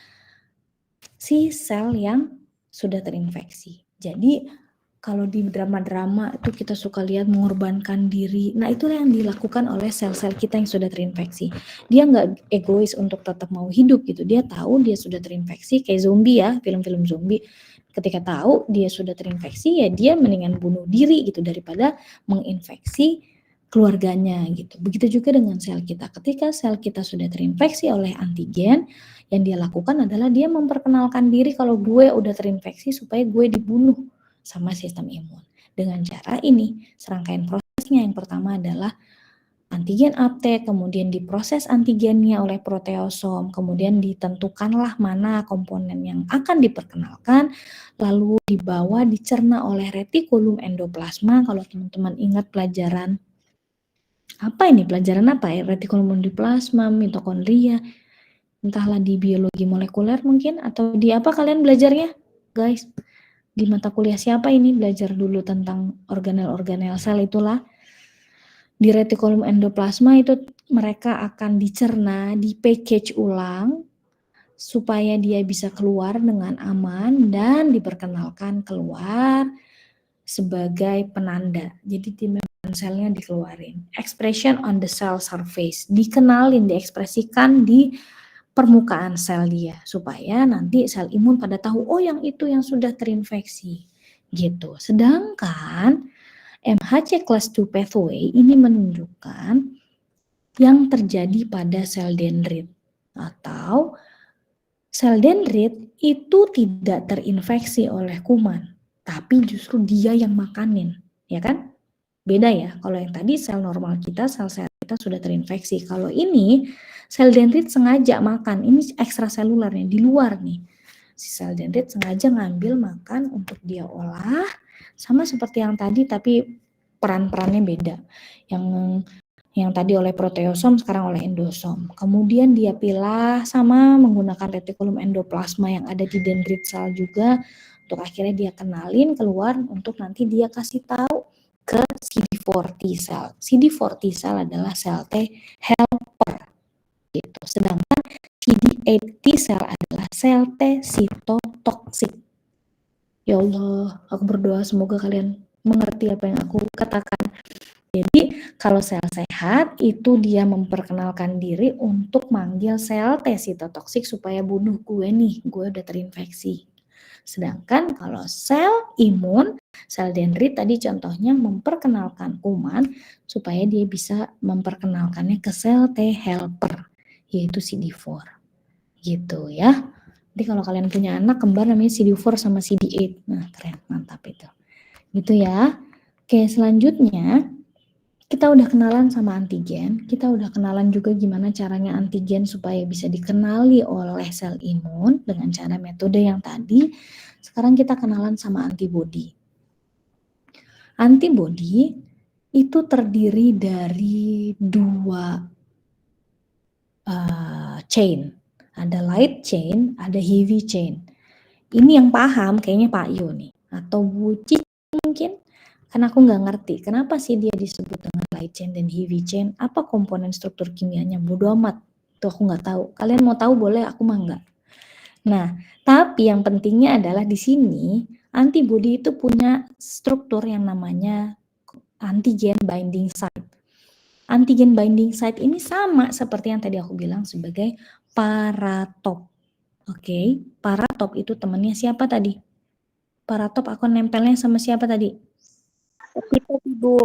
si sel yang sudah terinfeksi. Jadi kalau di drama-drama itu kita suka lihat mengorbankan diri. Nah itulah yang dilakukan oleh sel-sel kita yang sudah terinfeksi. Dia nggak egois untuk tetap mau hidup gitu. Dia tahu dia sudah terinfeksi, kayak zombie ya, film-film zombie. Ketika tahu dia sudah terinfeksi, ya dia mendingan bunuh diri gitu daripada menginfeksi keluarganya gitu. Begitu juga dengan sel kita. Ketika sel kita sudah terinfeksi oleh antigen, yang dia lakukan adalah dia memperkenalkan diri kalau gue udah terinfeksi supaya gue dibunuh sama sistem imun. Dengan cara ini, serangkaian prosesnya yang pertama adalah antigen uptake, kemudian diproses antigennya oleh proteosom, kemudian ditentukanlah mana komponen yang akan diperkenalkan, lalu dibawa dicerna oleh retikulum endoplasma. Kalau teman-teman ingat pelajaran retikulum endoplasma, mitokondria, entahlah di biologi molekuler mungkin, atau di apa kalian belajarnya guys? Di mata kuliah siapa ini belajar dulu tentang organel-organel sel itulah. Di retikulum endoplasma itu mereka akan dicerna, di-package ulang supaya dia bisa keluar dengan aman dan diperkenalkan keluar sebagai penanda. Jadi di membrane selnya dikeluarin. Expression on the cell surface, dikenalin, diekspresikan di permukaan sel dia supaya nanti sel imun pada tahu oh yang itu yang sudah terinfeksi gitu. Sedangkan MHC class 2 pathway ini menunjukkan yang terjadi pada sel dendrit, atau sel dendrit itu tidak terinfeksi oleh kuman, tapi justru dia yang makanin, ya kan? Beda ya, kalau yang tadi sel normal kita, sel sehat kita ternyata sudah terinfeksi. Kalau ini sel dendrit sengaja makan, ini ekstraselulernya di luar nih. Si sel dendrit sengaja ngambil makan untuk dia olah, sama seperti yang tadi tapi peran-perannya beda. Yang tadi oleh proteosom, sekarang oleh endosom. Kemudian dia pilah sama menggunakan retikulum endoplasma yang ada di dendrit sel juga, untuk akhirnya dia kenalin keluar untuk nanti dia kasih tahu ke CD4 T cell. CD4 T cell adalah sel T helper gitu. Sedangkan CD8 T cell adalah sel T sitotoksik. Ya Allah, aku berdoa semoga kalian mengerti apa yang aku katakan. Jadi kalau sel sehat itu dia memperkenalkan diri untuk manggil sel T sitotoksik supaya bunuh gue nih, gue udah terinfeksi. Sedangkan kalau sel imun, sel dendrit tadi contohnya memperkenalkan kuman supaya dia bisa memperkenalkannya ke sel T helper, yaitu CD4. Gitu ya. Jadi kalau kalian punya anak kembar namanya CD4 sama CD8. Nah, keren, mantap itu. Gitu ya. Oke, selanjutnya kita udah kenalan sama antigen, kita udah kenalan juga gimana caranya antigen supaya bisa dikenali oleh sel imun dengan cara metode yang tadi. Sekarang kita kenalan sama antibodi. Antibodi itu terdiri dari dua chain. Ada light chain, ada heavy chain. Ini yang paham kayaknya Pak Yo nih, atau Bu Cici mungkin. Karena aku nggak ngerti, kenapa sih dia disebut dengan light chain dan heavy chain? Apa komponen struktur kimianya? Bodo amat, itu aku nggak tahu. Kalian mau tahu boleh, aku mah nggak. Nah, tapi yang pentingnya adalah di sini antibodi itu punya struktur yang namanya antigen binding site. Antigen binding site ini sama seperti yang tadi aku bilang sebagai paratop. Oke, paratop itu temannya siapa tadi? Paratop aku nempelnya sama siapa tadi? Epitop, Ibu.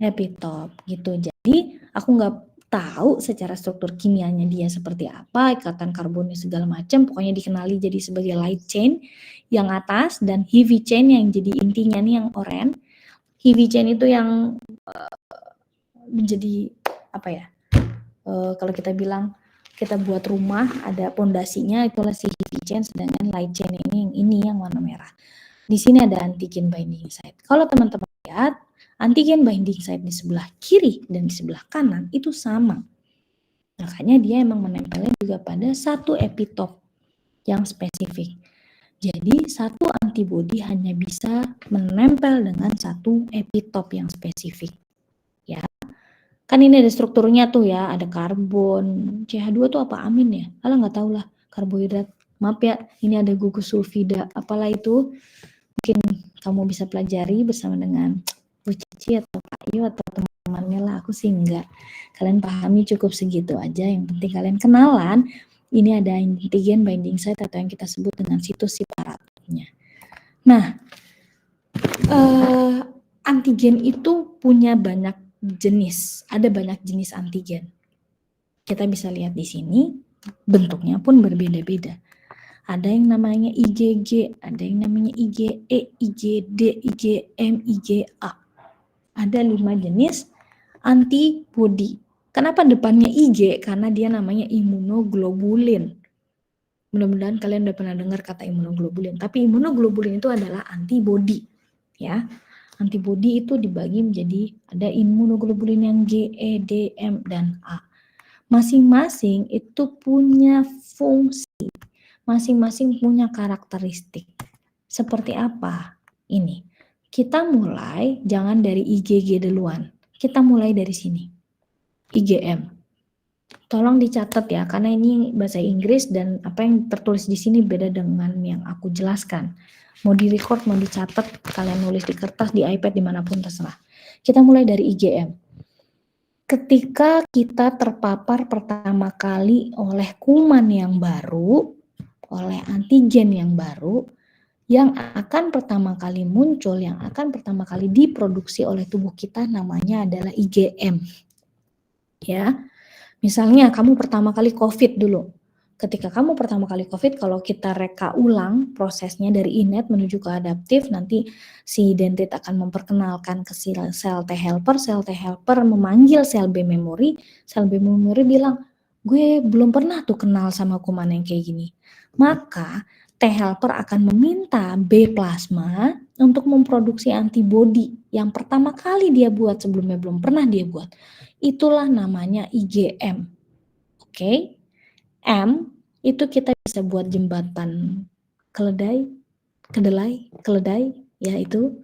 Epitop gitu. Jadi aku nggak tahu secara struktur kimianya dia seperti apa, ikatan karbonnya segala macam, pokoknya dikenali jadi sebagai light chain yang atas dan heavy chain yang jadi intinya nih yang oranye. Heavy chain itu yang menjadi apa ya? Kalau kita bilang kita buat rumah ada pondasinya itulah si heavy chain, sedangkan light chain ini yang warna merah. Di sini ada antigen binding site. Kalau teman-teman lihat, antigen binding site di sebelah kiri dan di sebelah kanan itu sama. Makanya dia emang menempelnya juga pada satu epitop yang spesifik. Jadi satu antibodi hanya bisa menempel dengan satu epitop yang spesifik. Ya. Kan ini ada strukturnya tuh ya, ada karbon, CH2 tuh apa amin ya? Alah nggak tahu lah, karbohidrat. Maaf ya, ini ada gugus sulfida, apalah itu. Mungkin kamu bisa pelajari bersama dengan Bu Cici atau Pak Yu atau teman-temannya lah, aku sih enggak. Kalian pahami cukup segitu aja, yang penting kalian kenalan, ini ada antigen binding site atau yang kita sebut dengan situs si paratopnya. Nah, antigen itu punya banyak jenis, ada banyak jenis antigen. Kita bisa lihat di sini, bentuknya pun berbeda-beda. Ada yang namanya IgG, ada yang namanya IgE, IgD, IgM, IgA. Ada 5 jenis antibodi. Kenapa depannya IG? Karena dia namanya imunoglobulin. Mudah-mudahan kalian udah pernah dengar kata imunoglobulin. Tapi imunoglobulin itu adalah antibodi. Ya, antibodi itu dibagi menjadi ada imunoglobulin yang G, E, D, M, dan A. Masing-masing itu punya fungsi. Masing-masing punya karakteristik. Seperti apa? Ini. Kita mulai jangan dari IgG duluan. Kita mulai dari sini. IgM. Tolong dicatat ya, karena ini bahasa Inggris dan apa yang tertulis di sini beda dengan yang aku jelaskan. Mau di-record, mau dicatat, kalian nulis di kertas, di iPad, dimanapun terserah. Kita mulai dari IgM. Ketika kita terpapar pertama kali oleh kuman yang baru, oleh antigen yang baru, yang akan pertama kali muncul, yang akan pertama kali diproduksi oleh tubuh kita namanya adalah IgM. Ya, misalnya kamu pertama kali COVID dulu, ketika kamu pertama kali COVID, kalau kita reka ulang prosesnya dari innate menuju ke adaptif, nanti si dendrit akan memperkenalkan ke sel T helper memanggil sel B memory bilang, gue belum pernah tuh kenal sama kuman yang kayak gini. Maka T helper akan meminta B plasma untuk memproduksi antibodi yang pertama kali dia buat, sebelumnya belum pernah dia buat. Itulah namanya IgM. Oke? M itu kita bisa buat jembatan keledai, yaitu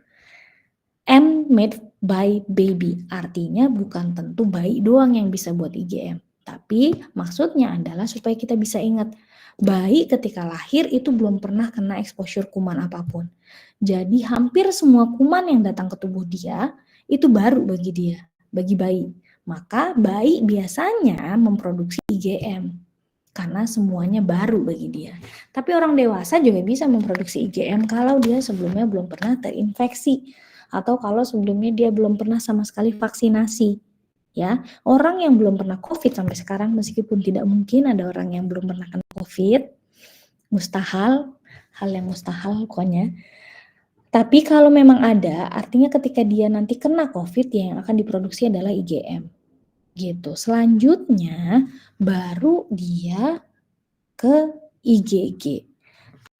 M made by baby. Artinya bukan tentu bayi doang yang bisa buat IgM. Tapi maksudnya adalah supaya kita bisa ingat, bayi ketika lahir itu belum pernah kena exposure kuman apapun. Jadi hampir semua kuman yang datang ke tubuh dia itu baru bagi dia, bagi bayi. Maka bayi biasanya memproduksi IgM. Karena semuanya baru bagi dia. Tapi orang dewasa juga bisa memproduksi IgM kalau dia sebelumnya belum pernah terinfeksi atau kalau sebelumnya dia belum pernah sama sekali vaksinasi. Ya, orang yang belum pernah COVID sampai sekarang, meskipun tidak mungkin ada orang yang belum pernah kena COVID, mustahil, hal yang mustahil pokoknya. Tapi kalau memang ada, artinya ketika dia nanti kena COVID, ya yang akan diproduksi adalah IgM. Gitu. Selanjutnya baru dia ke IgG.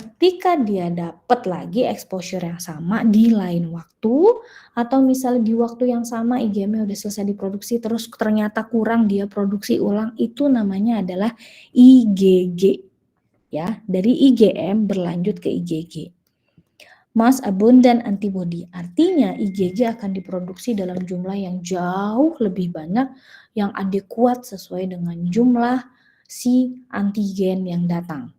Ketika dia dapat lagi exposure yang sama di lain waktu, atau misalnya di waktu yang sama IgM-nya udah selesai diproduksi terus ternyata kurang, dia produksi ulang, itu namanya adalah IgG. Ya, dari IgM berlanjut ke IgG. Mass abundant antibody, artinya IgG akan diproduksi dalam jumlah yang jauh lebih banyak, yang adekuat sesuai dengan jumlah si antigen yang datang.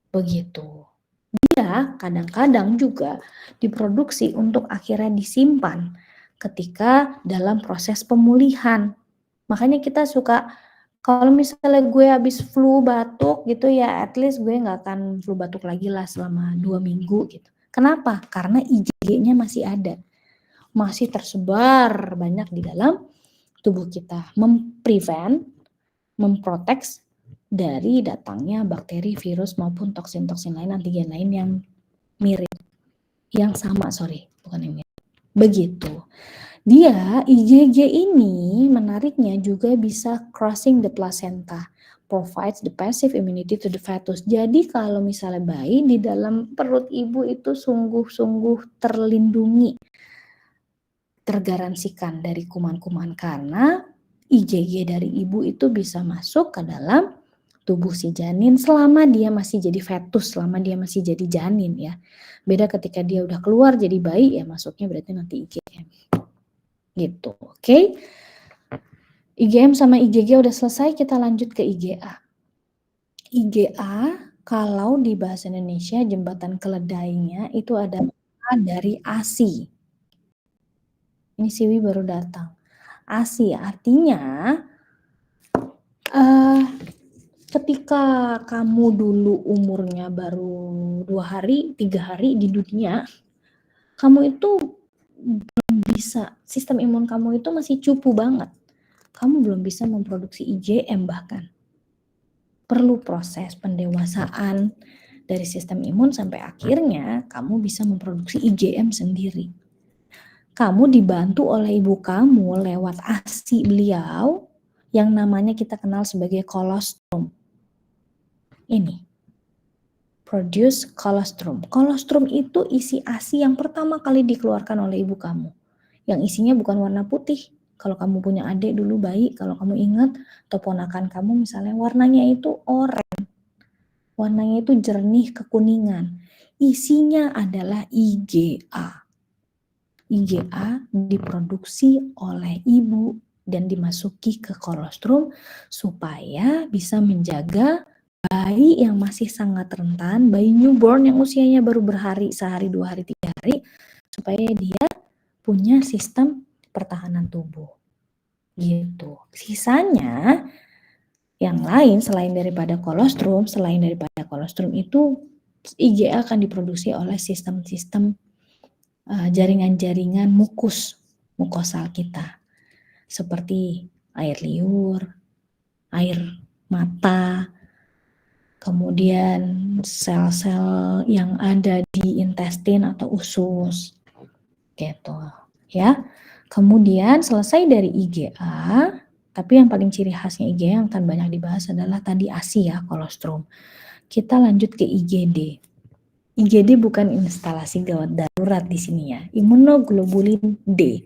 Begitu. Dia kadang-kadang juga diproduksi untuk akhirnya disimpan ketika dalam proses pemulihan. Makanya kita suka, kalau misalnya gue habis flu batuk gitu ya, at least gue nggak akan flu batuk lagi lah selama 2 minggu gitu. Kenapa? Karena IgG-nya masih ada, masih tersebar banyak di dalam tubuh kita, memprevent, memprotek dari datangnya bakteri, virus maupun toksin-toksin lain, antigen lain yang mirip, yang sama, bukan yang mirip. Begitu. Dia IgG ini menariknya juga bisa crossing the placenta, provides the passive immunity to the fetus. Jadi kalau misalnya bayi di dalam perut ibu itu sungguh-sungguh terlindungi, tergaransikan dari kuman-kuman, karena IgG dari ibu itu bisa masuk ke dalam tubuh si janin selama dia masih jadi fetus, selama dia masih jadi janin ya. Beda ketika dia udah keluar jadi bayi, ya masuknya berarti nanti IgM. Gitu, oke? IgM sama IgG udah selesai, kita lanjut ke IgA. IgA kalau di bahasa Indonesia jembatan keledainya itu adalah dari ASI. Ini Siwi baru datang. ASI artinya ketika kamu dulu umurnya baru 2 hari, 3 hari di dunia, kamu itu belum bisa, sistem imun kamu itu masih cupu banget. Kamu belum bisa memproduksi IgM bahkan. Perlu proses pendewasaan dari sistem imun sampai akhirnya kamu bisa memproduksi IgM sendiri. Kamu dibantu oleh ibu kamu lewat ASI beliau yang namanya kita kenal sebagai kolostrum. Ini. Produce colostrum. Colostrum itu isi ASI yang pertama kali dikeluarkan oleh ibu kamu. Yang isinya bukan warna putih. Kalau kamu punya adik dulu bayi, kalau kamu ingat, atau ponakan kamu misalnya, warnanya itu oranye. Warnanya itu jernih kekuningan. Isinya adalah IgA. IgA diproduksi oleh ibu dan dimasuki ke kolostrum supaya bisa menjaga bayi yang masih sangat rentan, bayi newborn yang usianya baru berhari, sehari, 2 hari, 3 hari, supaya dia punya sistem pertahanan tubuh. Gitu. Sisanya yang lain selain daripada kolostrum, itu IgA akan diproduksi oleh sistem-sistem jaringan-jaringan mukosal kita. Seperti air liur, air mata, kemudian sel-sel yang ada di intestin atau usus, gitu ya. Kemudian selesai dari IgA, tapi yang paling ciri khasnya IgA yang akan banyak dibahas adalah tadi ASI ya, kolostrum. Kita lanjut ke IgD. IgD bukan instalasi gawat darurat di sini ya, imunoglobulin D.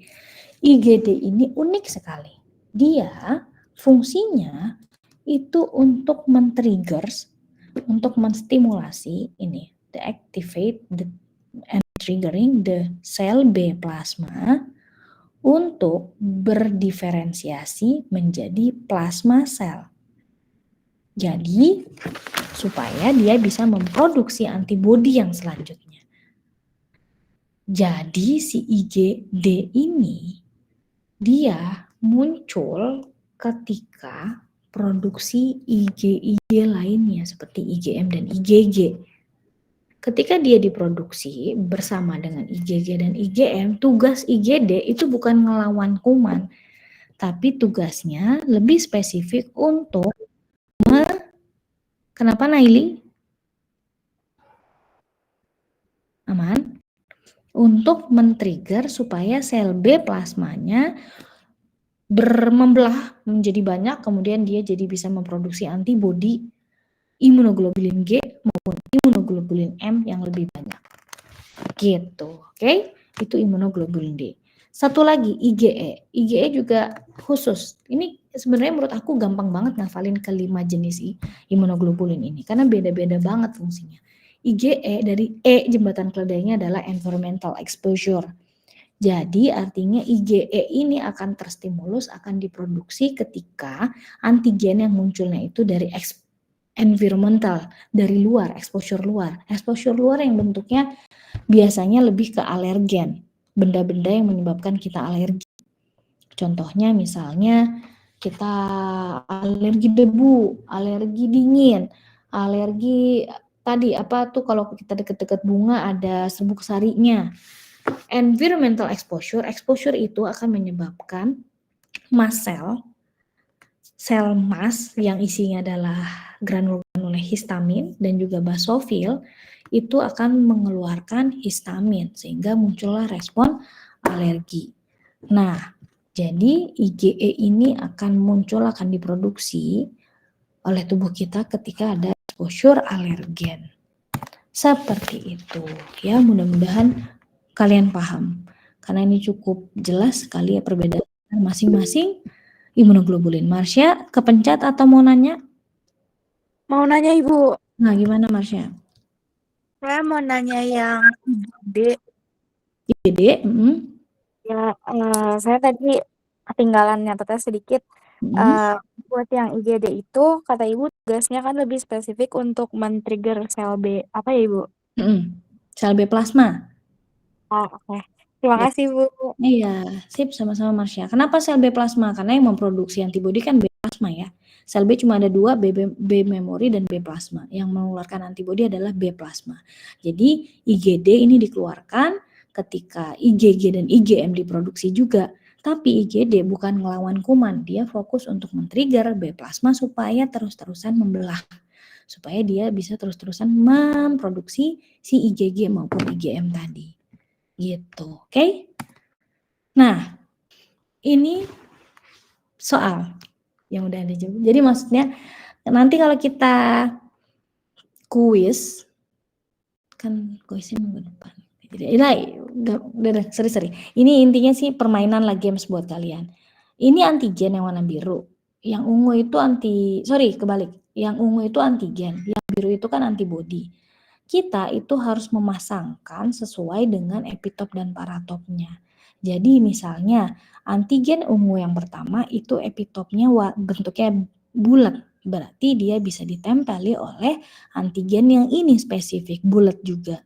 IgD ini unik sekali. Dia fungsinya itu untuk men-triggers, untuk menstimulasi ini, the activate and triggering the cell B plasma untuk berdiferensiasi menjadi plasma sel. Jadi supaya dia bisa memproduksi antibodi yang selanjutnya. Jadi si IgD ini dia muncul ketika produksi IgG lainnya seperti IgM dan IgG. Ketika dia diproduksi bersama dengan IgG dan IgM, tugas IgD itu bukan ngelawan kuman, tapi tugasnya lebih spesifik untuk kenapa Naili? Aman? Untuk men-trigger supaya sel B plasmanya membelah menjadi banyak, kemudian dia jadi bisa memproduksi antibodi imunoglobulin G maupun imunoglobulin M yang lebih banyak. Gitu, oke? Itu imunoglobulin D. Satu lagi IgE. IgE juga khusus. Ini sebenarnya menurut aku gampang banget ngafalin kelima jenis imunoglobulin ini karena beda-beda banget fungsinya. IgE dari E jembatan keledainya adalah environmental exposure. Jadi artinya IgE ini akan terstimulus, akan diproduksi ketika antigen yang munculnya itu dari environmental, dari luar, exposure luar. Exposure luar yang bentuknya biasanya lebih ke alergen, benda-benda yang menyebabkan kita alergi. Contohnya misalnya kita alergi debu, alergi dingin, alergi tadi apa tuh kalau kita deket-deket bunga ada serbuk sarinya. Environmental exposure itu akan menyebabkan mast sel mast yang isinya adalah granul-granul histamin dan juga basofil itu akan mengeluarkan histamin sehingga muncullah respon alergi. Nah, jadi IgE ini akan diproduksi oleh tubuh kita ketika ada exposure alergen. Seperti itu ya, mudah-mudahan kalian paham. Karena ini cukup jelas sekali ya perbedaan masing-masing imunoglobulin. Marsha, kepencet atau mau nanya? Mau nanya Ibu. Nah, gimana Marsha? Saya mau nanya yang IgD. IgD? Ya, saya tadi ketinggalan nyatetnya sedikit. Buat yang IgD itu, kata Ibu tugasnya kan lebih spesifik untuk men-trigger sel B. Apa ya Ibu? Sel B plasma. Oke. Terima kasih Bu. Iya, sip, sama-sama Marsha. Kenapa sel B plasma? Karena yang memproduksi antibodi kan B plasma ya. Sel B cuma ada dua, B memori dan B plasma. Yang mengeluarkan antibodi adalah B plasma. Jadi IgD ini dikeluarkan ketika IgG dan IgM diproduksi juga. Tapi IgD bukan ngelawan kuman, dia fokus untuk men-trigger B plasma supaya terus-terusan membelah. Supaya dia bisa terus-terusan memproduksi si IgG maupun IgM tadi. Gitu, oke? Nah, ini soal yang udah ada jawab. Jadi maksudnya nanti kalau kita kuis, kan kuisnya minggu depan. Udah, sorry. Ini intinya sih permainan lah, games buat kalian. Ini antigen yang warna biru. Yang ungu itu kebalik. Yang ungu itu antigen, yang biru itu kan antibodi. Kita itu harus memasangkan sesuai dengan epitop dan paratopnya. Jadi misalnya antigen ungu yang pertama itu epitopnya bentuknya bulat, berarti dia bisa ditempeli oleh antigen yang ini spesifik bulat juga.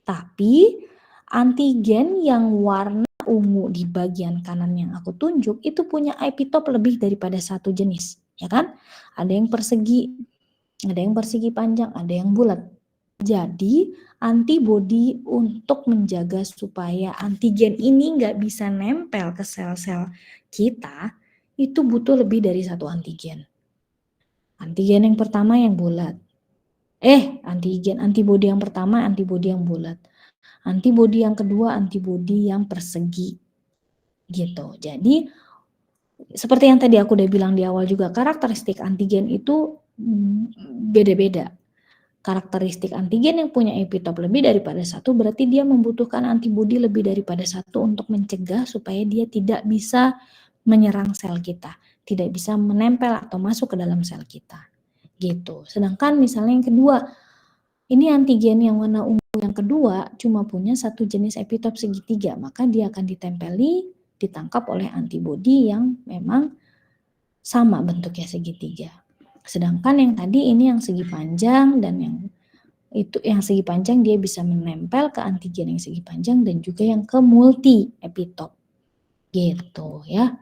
Tapi antigen yang warna ungu di bagian kanan yang aku tunjuk itu punya epitop lebih daripada satu jenis, ya kan? Ada yang persegi panjang, ada yang bulat. Jadi antibodi untuk menjaga supaya antigen ini nggak bisa nempel ke sel-sel kita, itu butuh lebih dari satu antigen. Antigen yang pertama yang bulat, antibodi yang pertama antibodi yang bulat. Antibodi yang kedua antibodi yang persegi. Gitu. Jadi seperti yang tadi aku udah bilang di awal juga, karakteristik antigen itu beda-beda. Karakteristik antigen yang punya epitop lebih daripada satu berarti dia membutuhkan antibodi lebih daripada satu untuk mencegah supaya dia tidak bisa menyerang sel kita, tidak bisa menempel atau masuk ke dalam sel kita. Gitu. Sedangkan misalnya yang kedua, ini antigen yang warna ungu yang kedua cuma punya satu jenis epitop segitiga, maka dia akan ditangkap oleh antibodi yang memang sama bentuknya segitiga. Sedangkan yang tadi ini yang segi panjang dan yang segi panjang dia bisa menempel ke antigen yang segi panjang dan juga yang ke multi epitop. Gitu ya.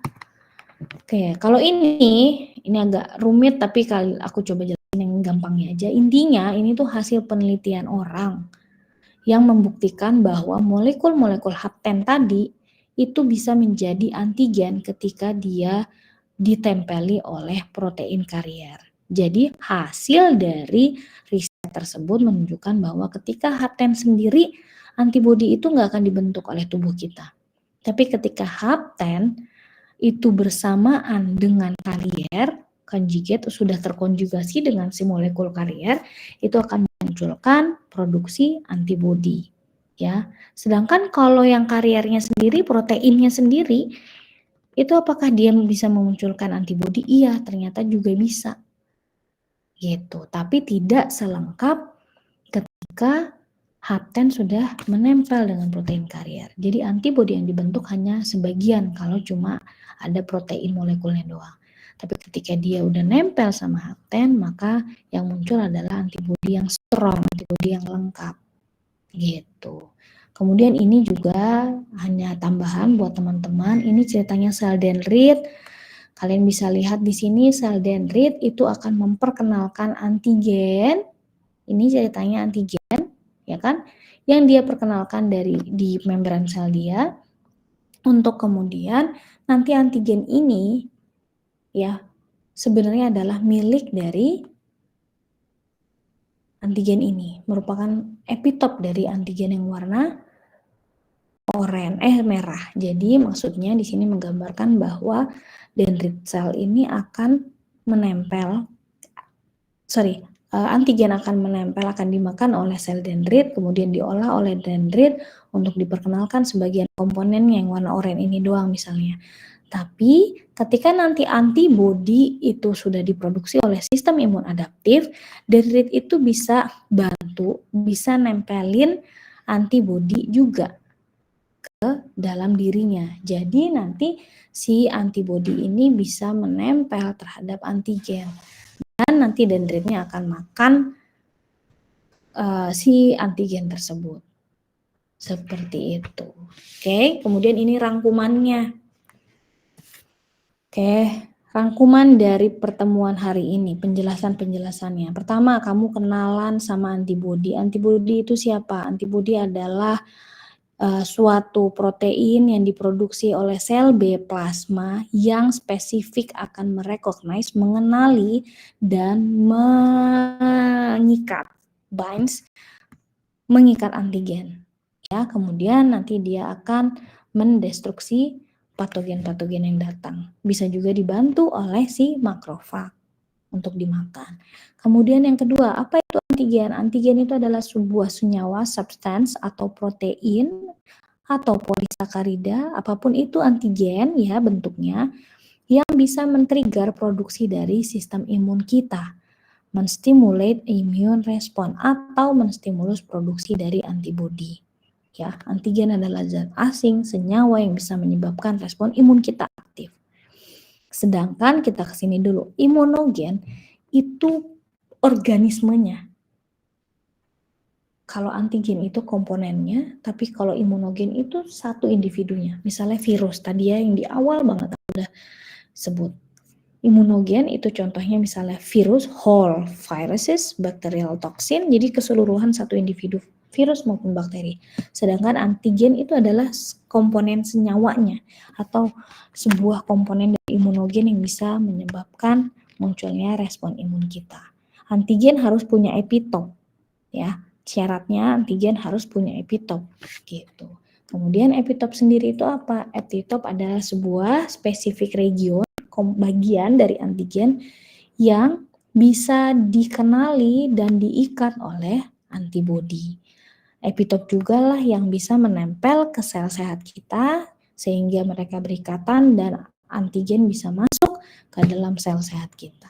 Oke, kalau ini agak rumit tapi aku coba jelasin yang gampangnya aja. Intinya ini tuh hasil penelitian orang yang membuktikan bahwa molekul-molekul hapten tadi itu bisa menjadi antigen ketika dia ditempeli oleh protein karier. Jadi hasil dari riset tersebut menunjukkan bahwa ketika hapten sendiri, antibodi itu nggak akan dibentuk oleh tubuh kita. Tapi ketika hapten itu bersamaan dengan karier, conjugate sudah terkonjugasi dengan si molekul karier, itu akan memunculkan produksi antibodi. Ya, sedangkan kalau yang kariernya sendiri, proteinnya sendiri, itu apakah dia bisa memunculkan antibodi? Iya, ternyata juga bisa. Gitu, tapi tidak selengkap ketika hapten sudah menempel dengan protein karier. Jadi antibodi yang dibentuk hanya sebagian kalau cuma ada protein molekulnya doang. Tapi ketika dia udah nempel sama hapten, maka yang muncul adalah antibodi yang strong, antibodi yang lengkap. Gitu. Kemudian ini juga hanya tambahan buat teman-teman, ini ceritanya sel dendrit. Kalian bisa lihat di sini sel dendrit itu akan memperkenalkan antigen. Ini ceritanya antigen, ya kan? Yang dia perkenalkan di membran sel dia. Untuk kemudian nanti antigen ini ya sebenarnya adalah milik dari antigen ini, merupakan epitop dari antigen yang warna merah. Jadi maksudnya di sini menggambarkan bahwa dendrit sel ini akan menempel, antigen akan menempel, akan dimakan oleh sel dendrit, kemudian diolah oleh dendrit untuk diperkenalkan sebagian komponennya yang warna oranye ini doang misalnya. Tapi ketika nanti antibodi itu sudah diproduksi oleh sistem imun adaptif, dendrit itu bisa bantu, bisa nempelin antibodi juga ke dalam dirinya. Jadi nanti si antibodi ini bisa menempel terhadap antigen dan nanti dendritnya akan makan si antigen tersebut. Seperti itu. Oke, kemudian ini rangkumannya. Oke, rangkuman dari pertemuan hari ini, penjelasannya. Pertama, kamu kenalan sama antibodi. Antibodi itu siapa? Antibodi adalah suatu protein yang diproduksi oleh sel B plasma yang spesifik akan merecognize, mengenali, dan mengikat antigen. Ya, kemudian nanti dia akan mendestruksi patogen-patogen yang datang. Bisa juga dibantu oleh si makrofag untuk dimakan. Kemudian yang kedua, apa itu antigen? Antigen itu adalah sebuah senyawa, substance atau protein atau polisakarida, apapun itu antigen ya bentuknya, yang bisa men-trigger produksi dari sistem imun kita, menstimulate immune response atau menstimulus produksi dari antibodi. Ya, antigen adalah zat asing, senyawa yang bisa menyebabkan respon imun kita aktif. Sedangkan kita kesini dulu, imunogen itu organismenya. Kalau antigen itu komponennya, tapi kalau imunogen itu satu individunya. Misalnya virus, tadi ya yang di awal banget aku udah sebut. Imunogen itu contohnya misalnya virus, whole viruses, bacterial toxin, jadi keseluruhan satu individu virus maupun bakteri. Sedangkan antigen itu adalah komponen senyawanya atau sebuah komponen dari imunogen yang bisa menyebabkan munculnya respon imun kita. Antigen harus punya epitop, ya. Syaratnya antigen harus punya epitop, gitu. Kemudian epitop sendiri itu apa? Epitop adalah sebuah spesifik region, bagian dari antigen yang bisa dikenali dan diikat oleh antibodi. Epitop juga lah yang bisa menempel ke sel sehat kita sehingga mereka berikatan dan antigen bisa masuk ke dalam sel sehat kita.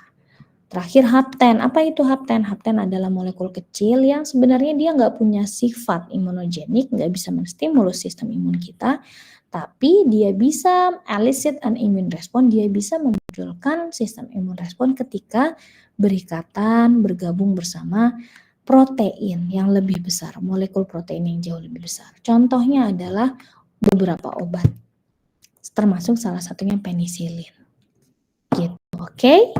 Terakhir hapten. Apa itu hapten? Hapten adalah molekul kecil yang sebenarnya dia nggak punya sifat imunogenik, nggak bisa menstimulus sistem imun kita, tapi dia bisa elicit an immune response, dia bisa memunculkan sistem imun respon ketika berikatan, bergabung bersama protein yang lebih besar, molekul protein yang jauh lebih besar. Contohnya adalah beberapa obat, termasuk salah satunya penisilin. Gitu, oke?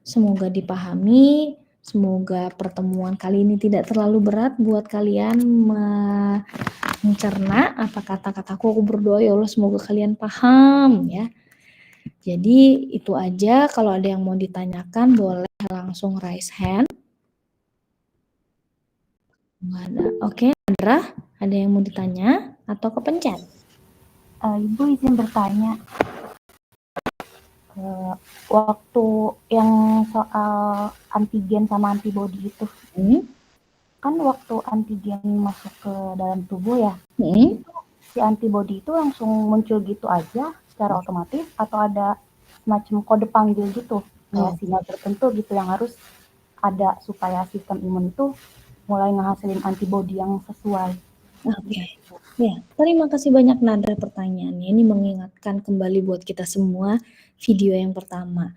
Semoga dipahami, semoga pertemuan kali ini tidak terlalu berat buat kalian mencerna apa kata-kataku. Aku berdoa ya Allah semoga kalian paham ya. Jadi itu aja, kalau ada yang mau ditanyakan boleh langsung raise hand. Nggak ada. Oke, Andra, ada yang mau ditanya atau kepencet? Ibu izin bertanya. Waktu yang soal antigen sama antibodi itu, kan waktu antigen masuk ke dalam tubuh ya, itu si antibodi itu langsung muncul gitu aja secara otomatis atau ada semacam kode panggil gitu, kayak sinyal tertentu gitu yang harus ada supaya sistem imun itu mulai ngehasilin antibodi yang sesuai. Oke. Ya, terima kasih banyak Nadra pertanyaannya. Ini mengingatkan kembali buat kita semua video yang pertama.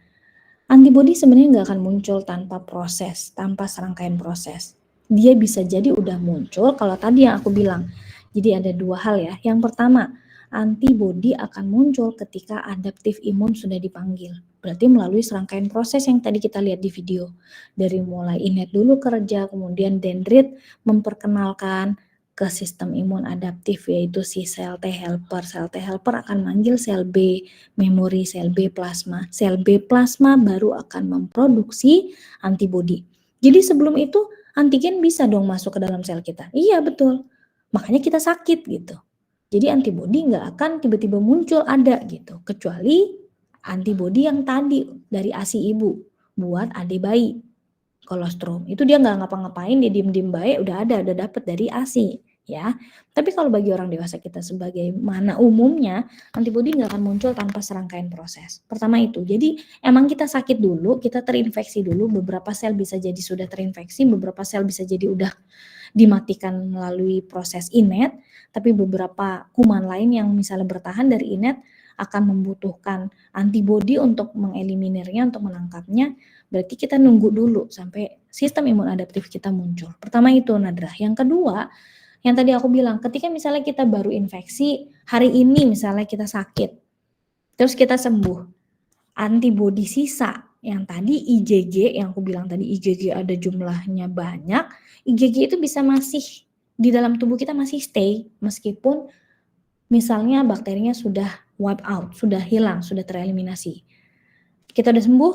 Antibodi sebenarnya nggak akan muncul tanpa proses, tanpa serangkaian proses. Dia bisa jadi udah muncul kalau tadi yang aku bilang. Jadi ada dua hal ya. Yang pertama, antibodi akan muncul ketika adaptif imun sudah dipanggil. Berarti melalui serangkaian proses yang tadi kita lihat di video. Dari mulai innate dulu kerja, kemudian dendrit memperkenalkan ke sistem imun adaptif, yaitu si sel T helper. Sel T helper akan manggil sel B memori, sel B plasma. Sel B plasma baru akan memproduksi antibodi. Jadi sebelum itu antigen bisa dong masuk ke dalam sel kita. Iya betul. Makanya kita sakit gitu. Jadi antibodi nggak akan tiba-tiba muncul ada gitu. Kecuali antibodi yang tadi dari ASI ibu buat adik bayi. Kolostrum itu dia nggak ngapa-ngapain, dia diem-diem baik, udah dapat dari ASI ya. Tapi kalau bagi orang dewasa kita sebagaimana umumnya, antibodi nggak akan muncul tanpa serangkaian proses. Pertama itu, jadi emang kita sakit dulu, kita terinfeksi dulu, beberapa sel bisa jadi sudah terinfeksi, beberapa sel bisa jadi udah dimatikan melalui proses innate, tapi beberapa kuman lain yang misalnya bertahan dari innate akan membutuhkan antibodi untuk mengeliminirnya, untuk menangkapnya. Berarti kita nunggu dulu sampai sistem imun adaptif kita muncul. Pertama itu Nadra. Yang kedua, yang tadi aku bilang, ketika misalnya kita baru infeksi, hari ini misalnya kita sakit, terus kita sembuh, antibodi sisa yang tadi IgG, yang aku bilang tadi IgG ada jumlahnya banyak, IgG itu bisa masih di dalam tubuh kita masih stay, meskipun misalnya bakterinya sudah wipe out, sudah hilang, sudah tereliminasi. Kita udah sembuh,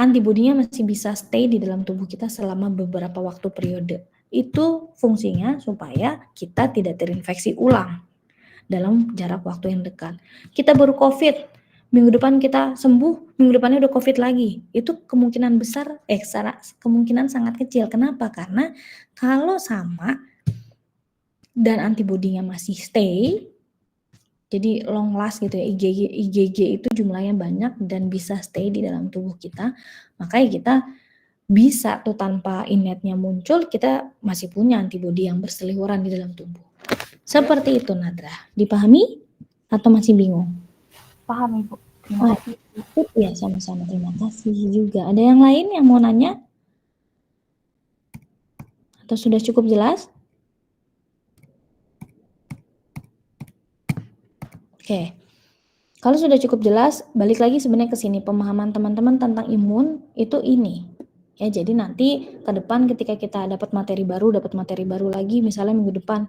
antibodinya masih bisa stay di dalam tubuh kita selama beberapa waktu periode. Itu fungsinya supaya kita tidak terinfeksi ulang dalam jarak waktu yang dekat. Kita baru COVID, minggu depan kita sembuh, minggu depannya udah COVID lagi. Itu kemungkinan besar, kemungkinan sangat kecil. Kenapa? Karena kalau sama dan antibodinya masih stay, jadi long last gitu ya, IgG itu jumlahnya banyak dan bisa stay di dalam tubuh kita, makanya kita bisa tuh tanpa innate-nya muncul, kita masih punya antibodi yang berseliweran di dalam tubuh. Seperti itu Nadra, dipahami atau masih bingung? Paham Ibu, terima kasih. Ya sama-sama, terima kasih juga. Ada yang lain yang mau nanya? Atau sudah cukup jelas? Oke, kalau sudah cukup jelas, balik lagi sebenarnya ke sini, pemahaman teman-teman tentang imun itu ini, Ya, jadi nanti ke depan ketika kita dapat materi baru lagi, misalnya minggu depan,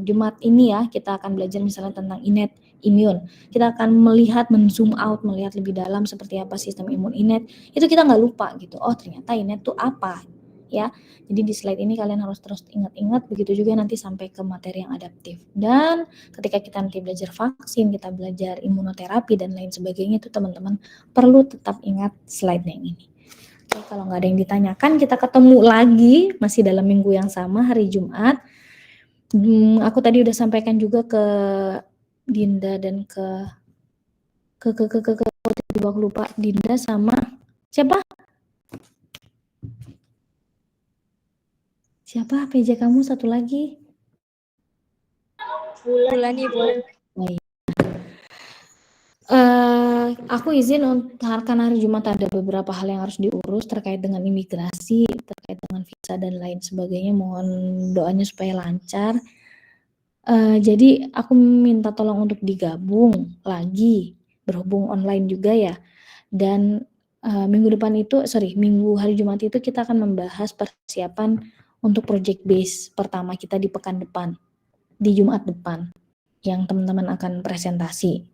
Jumat ini ya, kita akan belajar misalnya tentang innate immune. Kita akan melihat, men-zoom out, melihat lebih dalam seperti apa sistem imun innate. Itu kita nggak lupa gitu. Oh, ternyata innate itu apa? Ya, jadi di slide ini kalian harus terus ingat-ingat, begitu juga nanti sampai ke materi yang adaptif. Dan ketika kita nanti belajar vaksin, kita belajar imunoterapi dan lain sebagainya, itu teman-teman perlu tetap ingat slide yang ini. Oke, kalau nggak ada yang ditanyakan, kita ketemu lagi masih dalam minggu yang sama, hari Jumat. Aku tadi udah sampaikan juga ke Dinda dan tiba-tiba aku lupa, Dinda sama siapa? Siapa PJ kamu satu lagi? Bulan Ibu. Baik. Aku izin karena hari Jumat ada beberapa hal yang harus diurus terkait dengan imigrasi, terkait dengan visa dan lain sebagainya. Mohon doanya supaya lancar. Jadi aku minta tolong untuk digabung lagi, berhubung online juga ya. Dan minggu hari Jumat itu kita akan membahas persiapan untuk project base pertama kita di pekan depan, di Jumat depan, yang teman-teman akan presentasi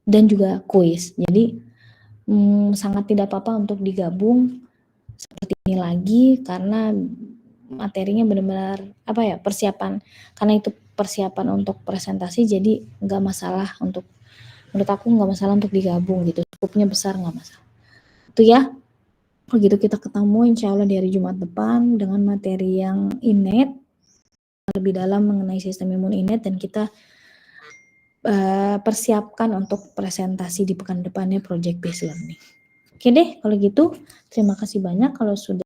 dan juga kuis. Jadi sangat tidak apa-apa untuk digabung seperti ini lagi, karena materinya benar-benar persiapan, karena itu persiapan untuk presentasi, jadi nggak masalah menurut aku nggak masalah untuk digabung gitu, skupnya besar nggak masalah. Itu ya, kalau gitu kita ketemu insya Allah di hari Jumat depan dengan materi yang innate, lebih dalam mengenai sistem imun innate, dan kita persiapkan untuk presentasi di pekan depannya project based learning. Oke deh, kalau gitu terima kasih banyak. Kalau sudah